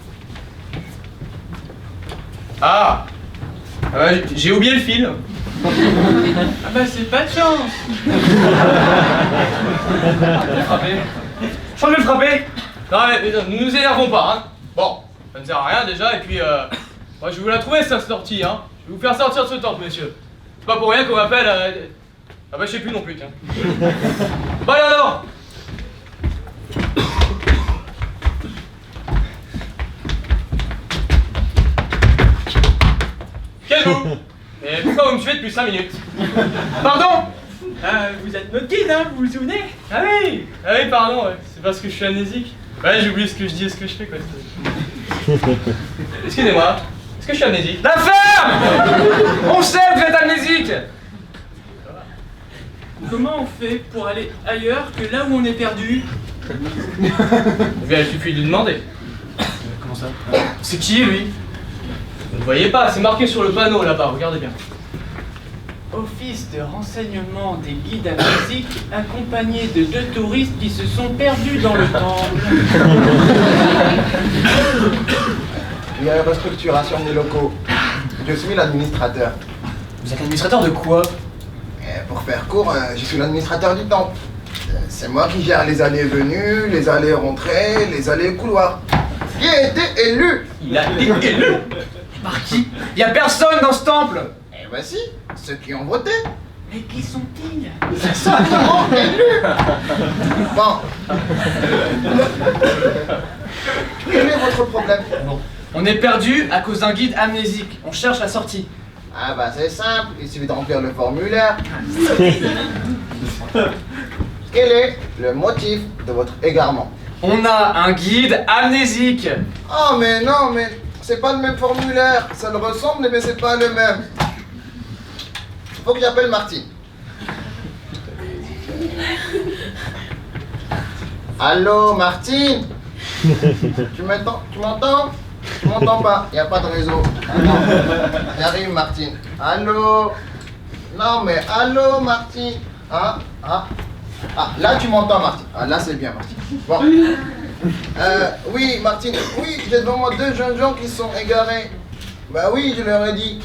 Ah ouais, j'ai oublié le fil.
Ah bah c'est pas de chance.
Je crois que je vais le frapper. Non mais ne nous énervons pas, hein. Bon, ça ne sert à rien déjà, et puis moi je vais vous la trouver cette sortie, hein. Je vais vous faire sortir de ce temple, messieurs. C'est pas pour rien qu'on m'appelle... Ah bah je sais plus non plus, tiens. Bon allez alors. Quel vous? Et pourquoi vous me suivez depuis 5 minutes? Pardon?
Vous êtes notre guide, hein, vous vous souvenez?
Ah oui, pardon, ouais. C'est parce que je suis amnésique. Ouais, j'ai oublié ce que je dis et ce que je fais, quoi. Excusez-moi, est-ce que je suis amnésique?
La ferme! On sait que vous êtes amnésique!
Comment on fait pour aller ailleurs que là où on est perdu?
Eh bien, il suffit de lui demander.
Comment ça?
C'est qui, lui? Vous ne voyez pas, c'est marqué sur le panneau, là-bas, regardez bien.
Office de renseignement des guides amnésiques accompagnés de 2 touristes qui se sont perdus dans le temple.
Il y a une restructuration des locaux. Je suis l'administrateur.
Vous êtes l'administrateur de quoi?
Pour faire court, je suis l'administrateur du temple. C'est moi qui gère les allées et venues, les allées et rentrées, les allées et couloirs. Qui a été élu?
Il a été élu? Par qui? Il y a personne dans ce temple!
Eh voici, ceux qui ont voté.
Mais qui sont-ils?
Simplement élus. Bon. Quel est votre problème?
On est perdu à cause d'un guide amnésique. On cherche la sortie.
Ah bah c'est simple, il suffit de remplir le formulaire. Quel est le motif de votre égarement?
On a un guide amnésique.
Oh mais non, mais c'est pas le même formulaire. Ça le ressemble mais c'est pas le même. Faut que j'appelle Martine. Allô Martine? Tu m'entends? Tu m'entends pas? Y a pas de réseau. Ah non. J'arrive Martine. Allô? Non mais allô Martine? Ah, là tu m'entends Martine. Ah là c'est bien Martine. Bon. Oui Martine, oui, j'ai devant moi 2 jeunes gens qui sont égarés. Bah oui, je leur ai dit.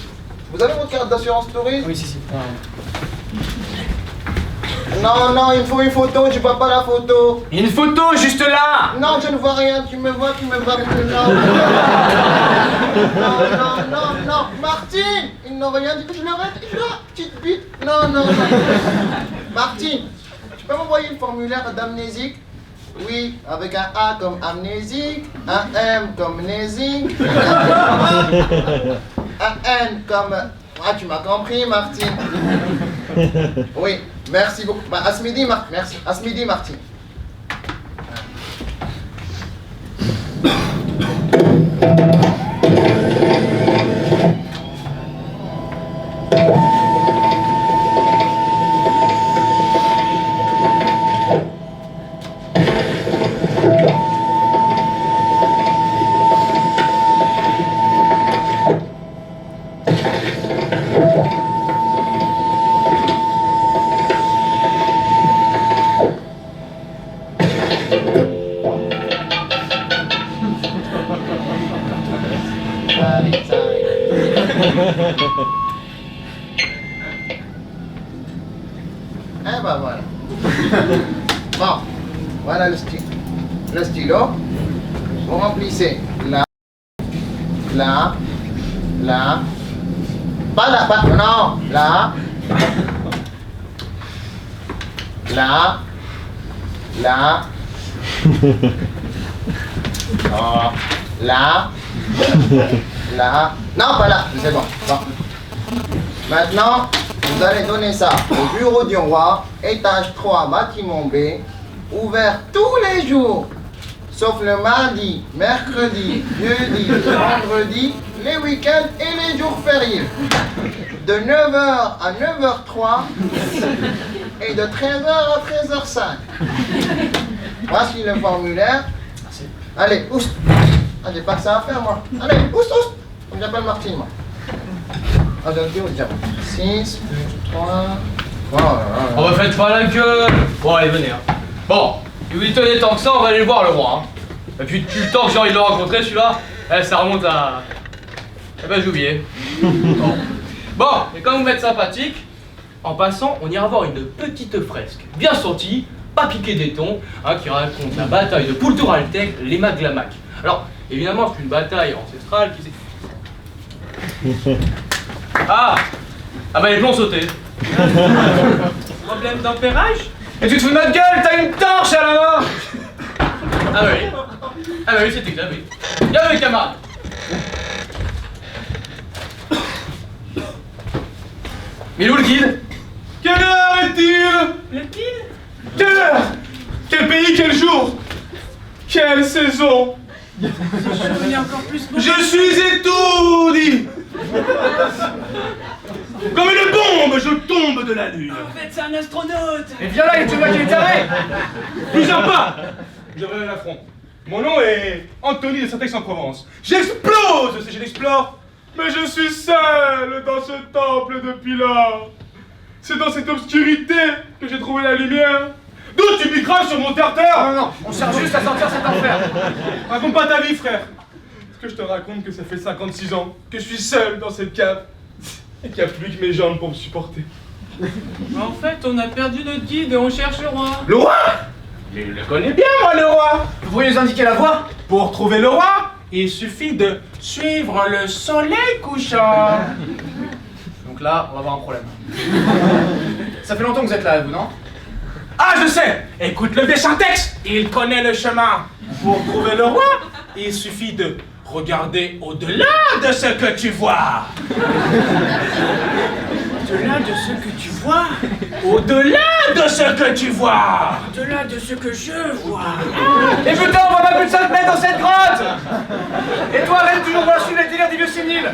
Vous avez votre carte d'assurance tourisme?
Oui, si.
Non, il me faut une photo, je vois pas la photo.
Une photo juste là!
Non, je ne vois rien, tu me vois plus. Non, Martine! Ils n'ont rien dit, je leur ai dit, petite bite. Non. Martine, tu peux m'envoyer le formulaire d'amnésique? Oui, avec un A comme amnésique, un M comme mnésique, un N comme... Ah, tu m'as compris, Martine. Oui, merci beaucoup. Bah, à ce midi, merci. À ce midi, Martine. Eh ben voilà. Bon, voilà le stylo. Vous remplissez là, là, là. Pas là, pas. Non, là. Là. Là. Oh, là. Là. Non, pas là. C'est bon. Bon. Maintenant, vous allez donner ça au bureau du roi, étage 3, bâtiment B, ouvert tous les jours, sauf le mardi, mercredi, jeudi, vendredi, les week-ends et les jours fériés. De 9h à 9h03 et de 13h à 13h05. Voici le formulaire. Allez, oust. Ah, j'ai pas que ça à faire, moi. Allez, oust, oust. Comme j'appelle Martine, moi. Ah, donc, on dirait 6 plus 3. Oh là là là.
Oh bah faites pas la gueule. Bon allez venez hein. Bon, si vous y tenez tant que ça, on va aller voir le roi hein. Et puis depuis le temps que j'ai envie de le rencontrer celui-là, ça remonte à... Eh ben j'ai oublié. Bon, et comme vous m'êtes sympathique, en passant, on ira voir une petite fresque, bien sortie, pas piquée des tons, hein, qui raconte la bataille de Pulturaltec, les Maglamac. Alors, évidemment, c'est une bataille ancestrale qui s'est... Ah bah les plombs sautés. Problème d'empérage? Et tu te fous de notre gueule, t'as une torche à la main! Ah bah oui, c'était clavé. Bien vu, camarade! Mais où le guide? Quelle heure est-il? Le guide? Quelle heure? Quel pays, quel jour? Quelle saison? Je suis étourdi! Comme une bombe, je tombe de la lune.
En fait, c'est un astronaute.
Et viens là, tu vois qu'il est taré. Plusieurs pas. Je devrais l'affront. Mon nom est Anthony de Saint-Aix-en-Provence. J'explose si je l'explore, mais je suis seul dans ce temple depuis lors. C'est dans cette obscurité que j'ai trouvé la lumière. D'où tu piqueras sur mon terre-terre? Non, non, on cherche juste à sortir cet enfer. Raconte pas ta vie, frère. Est-ce que je te raconte que ça fait 56 ans que je suis seul dans cette cave et qu'il n'y a plus que mes jambes pour me supporter?
En fait, on a perdu notre guide et on cherche le roi.
Le roi? Mais je le connais bien, moi, le roi. Vous pourriez nous indiquer la voie? Pour trouver le roi, il suffit de suivre le soleil couchant. Donc là, on va avoir un problème. Ça fait longtemps que vous êtes là, vous, non? Ah, je sais! Écoute le Deschantex, il connaît le chemin. Pour trouver le roi, il suffit de regarder au-delà de ce que tu vois. Au-delà de ce que tu vois? Au-delà de ce que tu vois?
Au-delà de ce que je vois.
Et putain, on voit pas plus de 5 mètres dans cette grotte! Et toi, arrête toujours de suivre les délires des vieux séniles!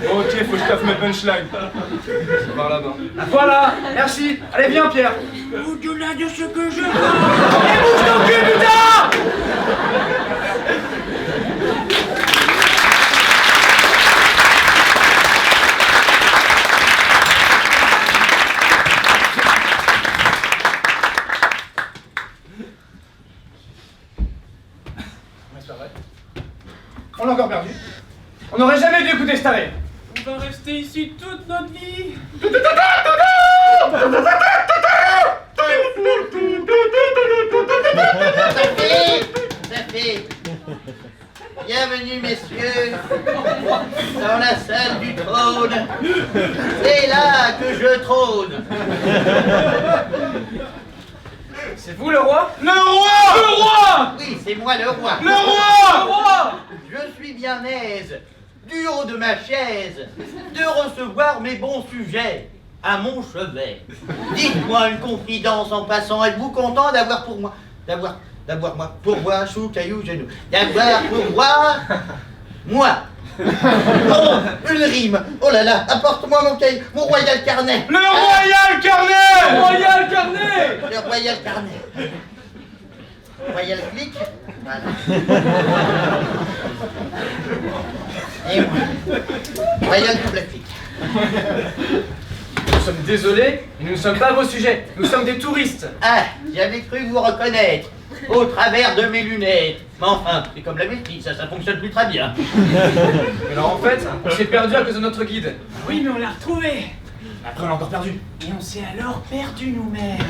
Ok, faut que je taffe mes punchlines. C'est par là-bas. Voilà, merci. Allez, viens, Pierre.
Au-delà de ce que je vois.
Et bouge ton cul, putain! On l'a encore perdu. On n'aurait jamais dû écouter Staré.
On va rester ici toute notre vie.
Sophie! Bienvenue, messieurs, dans la salle du trône. C'est là que je trône.
C'est vous le roi?
Le roi!
Le roi!
Oui, c'est moi le roi.
Le roi! Le roi!
Je suis bien aise, du haut de ma chaise, de recevoir mes bons sujets à mon chevet. Dites-moi une confidence en passant, êtes-vous content d'avoir pour moi, d'avoir moi, pourboire, chou, caillou, genou, d'avoir pourboire, moi. Oh, une rime. Oh là là, apporte-moi mon cahier, mon royal carnet.
Le royal carnet! Le royal carnet!
Le royal carnet. Royal clic. Voilà. Et moi. Royal double clic.
sommes désolés, mais nous ne sommes pas vos sujets. Nous sommes des touristes.
Ah, j'avais cru vous reconnaître au travers de mes lunettes. Mais enfin, c'est comme la bêtise, ça fonctionne plus très bien.
Mais alors en fait, on s'est perdu à cause de notre guide.
Oui, mais on l'a retrouvé.
Après, on l'a encore perdu.
Et on s'est alors perdu nous-mêmes.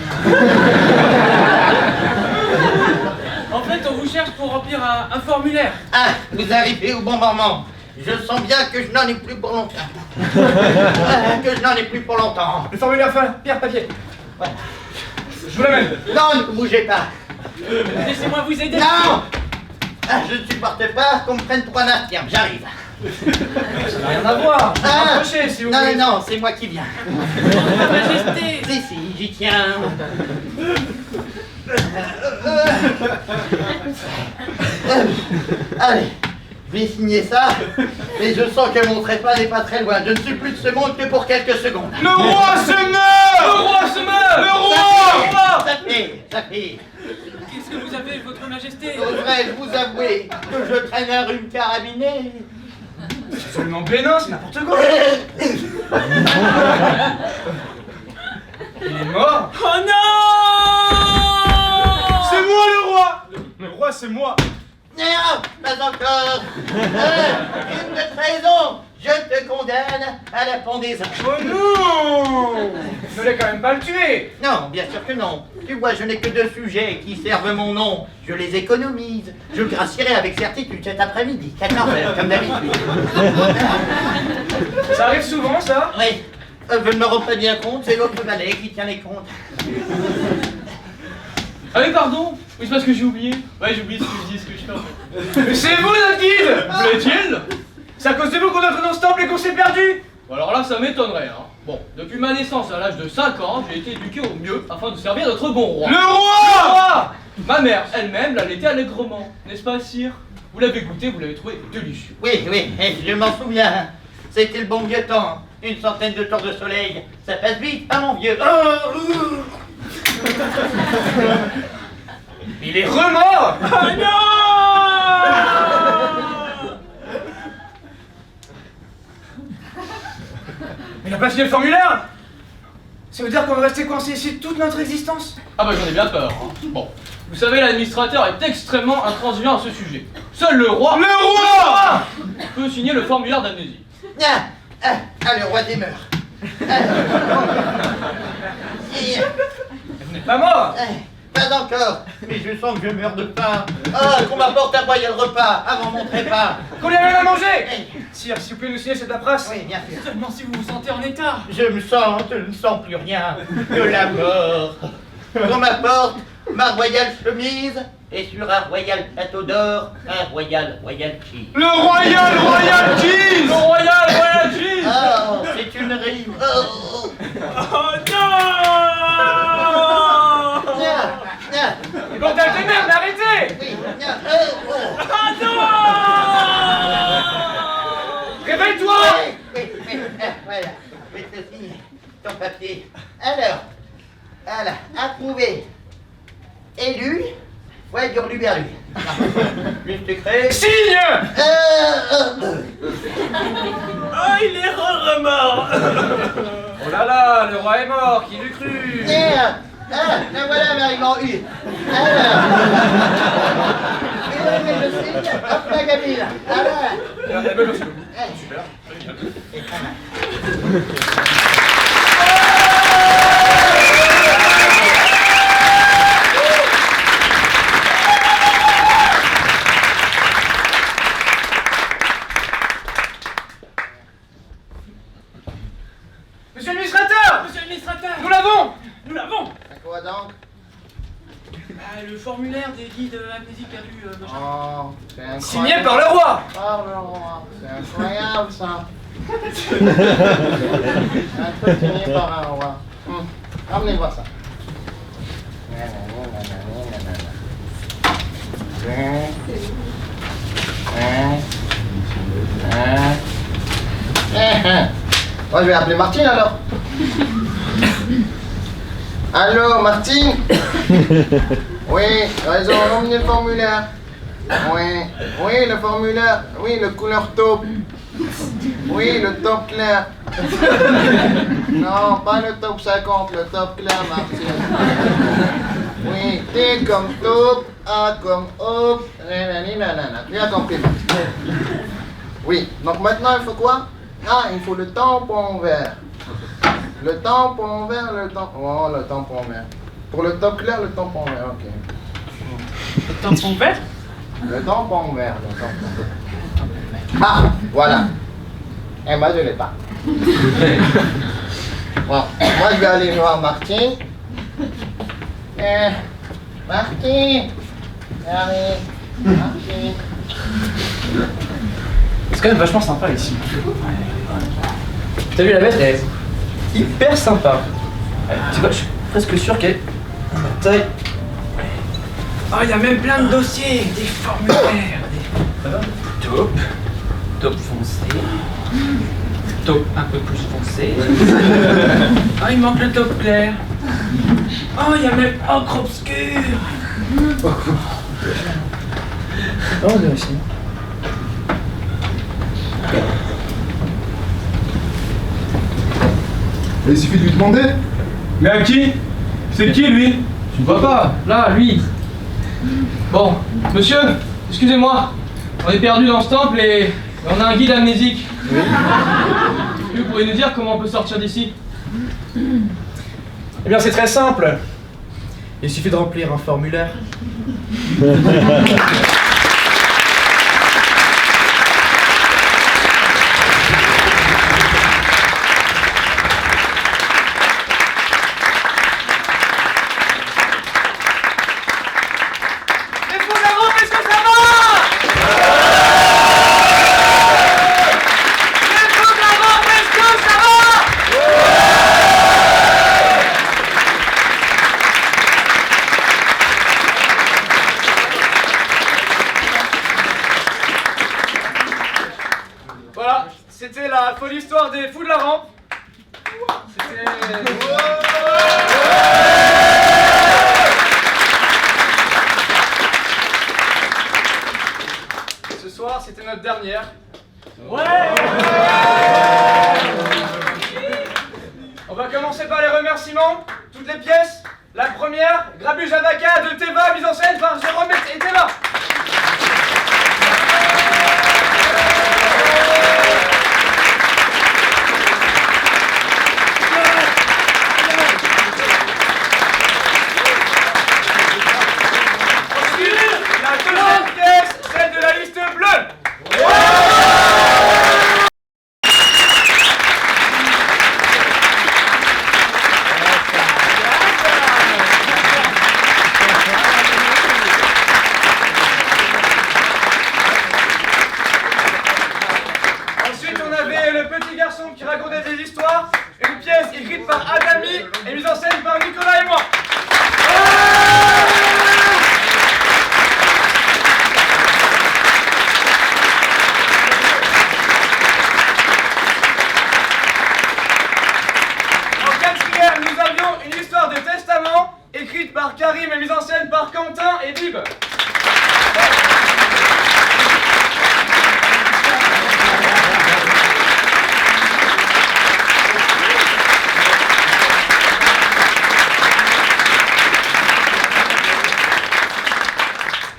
En fait, on vous cherche pour remplir un formulaire.
Ah, vous arrivez au bon moment. Je sens bien que je n'en ai plus pour longtemps. Que je n'en ai plus pour longtemps.
Le formulaire fin, pierre, papier.
Ouais.
Je vous l'amène.
Non, ne bougez pas.
Laissez-moi vous aider.
Non. Ah, je ne supporte pas qu'on me prenne pour un infirme, j'arrive.
Ça n'a rien à voir. Approchez si vous voulez.
Non, non, c'est moi qui viens.
Votre Majesté.
Si, j'y tiens. Allez, je vais signer ça, mais je sens que mon trépas n'est pas très loin. Je ne suis plus de ce monde que pour quelques secondes.
Le roi se meurt.
Le roi se meurt.
Le roi.
Ça fait.
Qu'est-ce que vous avez, Votre Majesté?
Oserais-je vous avouer que je traîne un rhume carabiné?
C'est absolument bénin, c'est n'importe quoi. Il est mort.
Oh non!
C'est moi le roi. Le roi, c'est moi.
Non, pas encore. Une de trahison. Je te condamne à la pendaison.
Oh non! Ne voulez quand même pas le tuer.
Non, bien sûr que non. Tu vois, je n'ai que 2 sujets qui servent mon nom. Je les économise. Je gracierai avec certitude cet après-midi, 14h, comme d'habitude.
Ça arrive souvent, ça?
Oui. Je ne me rends pas bien compte, c'est l'autre valet qui tient les comptes.
Ah oui, pardon. Oui, c'est parce que j'ai oublié. Ouais, j'ai oublié ce que je dis, ce que je fais en fait.
Mais c'est vous, notre guide!
Vous l'êtes-il?
C'est à cause de vous qu'on entre dans ce temple et qu'on s'est perdu!
Bon, alors là, ça m'étonnerait, hein. Bon, depuis ma naissance à l'âge de 5 ans, j'ai été éduqué au mieux afin de servir notre bon roi.
Le roi!
Le roi! Ma mère elle-même l'a laité allègrement, n'est-ce pas, sire? Vous l'avez goûté, vous l'avez trouvé délicieux.
Oui, je m'en souviens. C'était le bon vieux temps. Une centaine de tours de soleil. Ça passe vite, pas mon vieux.
Il est remort!
Ah non!
Il n'a pas signé le formulaire? Ça veut dire qu'on va rester coincé ici toute notre existence?
Ah bah j'en ai bien peur, hein. Bon, vous savez, l'administrateur est extrêmement intransigeant à ce sujet. Seul le roi...
Le roi!
Peut signer le formulaire d'amnésie.
Le roi demeure.
Vous n'êtes pas mort?
Pas encore, mais je sens que je meurs de faim. Qu'on m'apporte un royal repas avant mon trépas.
Qu'on lui amène à manger! Sire, s'il vous plaît, nous signer cette paperasse?
Oui, bien sûr.
Seulement si vous vous sentez en état.
Je ne sens plus rien que la mort. Qu'on m'apporte ma royale chemise et sur un royal plateau d'or, un royal cheese.
Le royal cheese.
Le royal cheese.
Oh, c'est une rime. Oh
non!
Les bordel de merde, arrêtez!
Oui,
Ah non!
Réveille-toi!
Oui, voilà. Je vais te signer ton papier. Alors, approuvé. Élu. Ouais, hurluberlu. Juste écrit.
Signe!
Ah, il est remort!
Oh là là, le roi est mort, qui l'eût cru?
La voilà, Marie-Grand U. Alors. Mais je signe. Hop, la gamine. Alors.
Eh ben, monsieur.
Super. C'est pas mal.
Monsieur l'administrateur!
Monsieur l'administrateur!
Nous l'avons!
Nous l'avons!
Quoi donc?
Le formulaire des guides amnésiques a lu machin.
Oh, c'est incroyable.
Signé par le roi!
Par le roi. C'est incroyable ça. Un truc signé par un roi. Ramenez voir ça. Moi, je vais appeler Martine alors. Allô, Martine? Oui, ils ont emmené le formulaire. Oui, le formulaire. Oui, le couleur taupe. Oui, le top clair. Non, pas le top 50, le top clair, Martine. Oui, T comme top, A comme hop, nanana. Tu as compris, Martine. Oui, donc maintenant il faut quoi? Ah, il faut le tampon vert. Le tampon vert, le tampon... Oh, le tampon vert. Pour le top clair, le tampon vert, ok.
Le tampon vert?
Le tampon vert, le tampon vert. Ah, voilà. Eh ben, je l'ai pas. Bon, moi je vais aller voir Martine. Martine. Allez, Martine.
C'est quand même vachement sympa ici. T'as vu la bête? Elle est hyper sympa. Tu vois, je suis presque sûr qu'elle... taille.
Oh, il y a même plein de dossiers, des formulaires,
Top. Top foncé. Top un peu plus foncé.
Ah, il manque le top clair. Oh, il y a même encre obscure.
Oh, merci.
Il suffit de lui demander. Mais à qui? C'est qui lui?
Tu ne vois pas? Là, lui. Bon, monsieur, excusez-moi. On est perdu dans ce temple et on a un guide amnésique. Oui. Vous pourriez nous dire comment on peut sortir d'ici?
Eh bien, c'est très simple. Il suffit de remplir un formulaire.
Voilà, c'était la folle histoire des fous de la rampe. Ce soir, c'était notre dernière. Ouais. On va commencer par les remerciements. Toutes les pièces. La première, Grabuge Avocat de Théva, mise en scène par Jérôme et Théva. La deuxième pièce, celle de la liste bleue. Ensuite, on avait le petit garçon qui racontait des histoires, une pièce écrite par Adami et mise en scène par Nicolas et moi. En quatrième, nous avions une histoire de testament écrite par Karim et mise en scène par Quentin et Bib.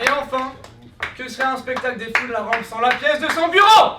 Et enfin, que serait un spectacle des fous de la rampe sans la pièce de son bureau?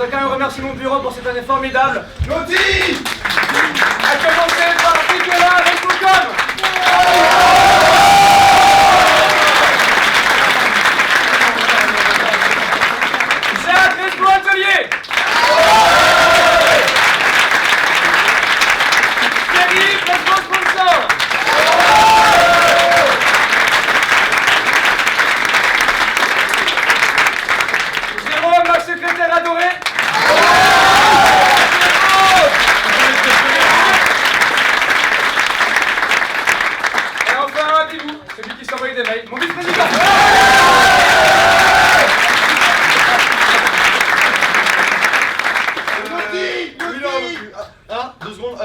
voudrais quand même remercier mon bureau pour cette année formidable. Naughty! À commencer par Nicolas avec Foucom! Jacques Respo Atelier! Thierry Respo Sponsor! Jérôme, ma secrétaire adorée! Et enfin, Bibou, celui qui s'envoyait des mails, mon vice-président!
Deux secondes.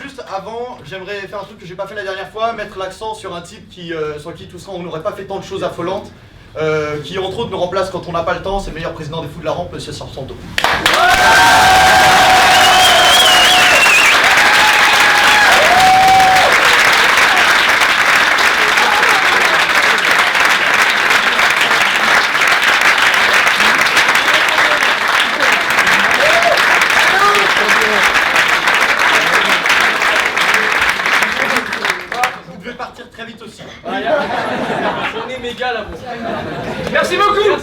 Juste avant, j'aimerais faire un truc que j'ai pas fait la dernière fois, mettre l'accent sur un type sur qui tout ça on n'aurait pas fait tant de choses affolantes, qui entre autres nous remplace quand on n'a pas le temps, c'est le meilleur président des fous de la rampe, monsieur Sarsanto. Vous devez partir très vite aussi.
On est méga là-bas. Merci beaucoup!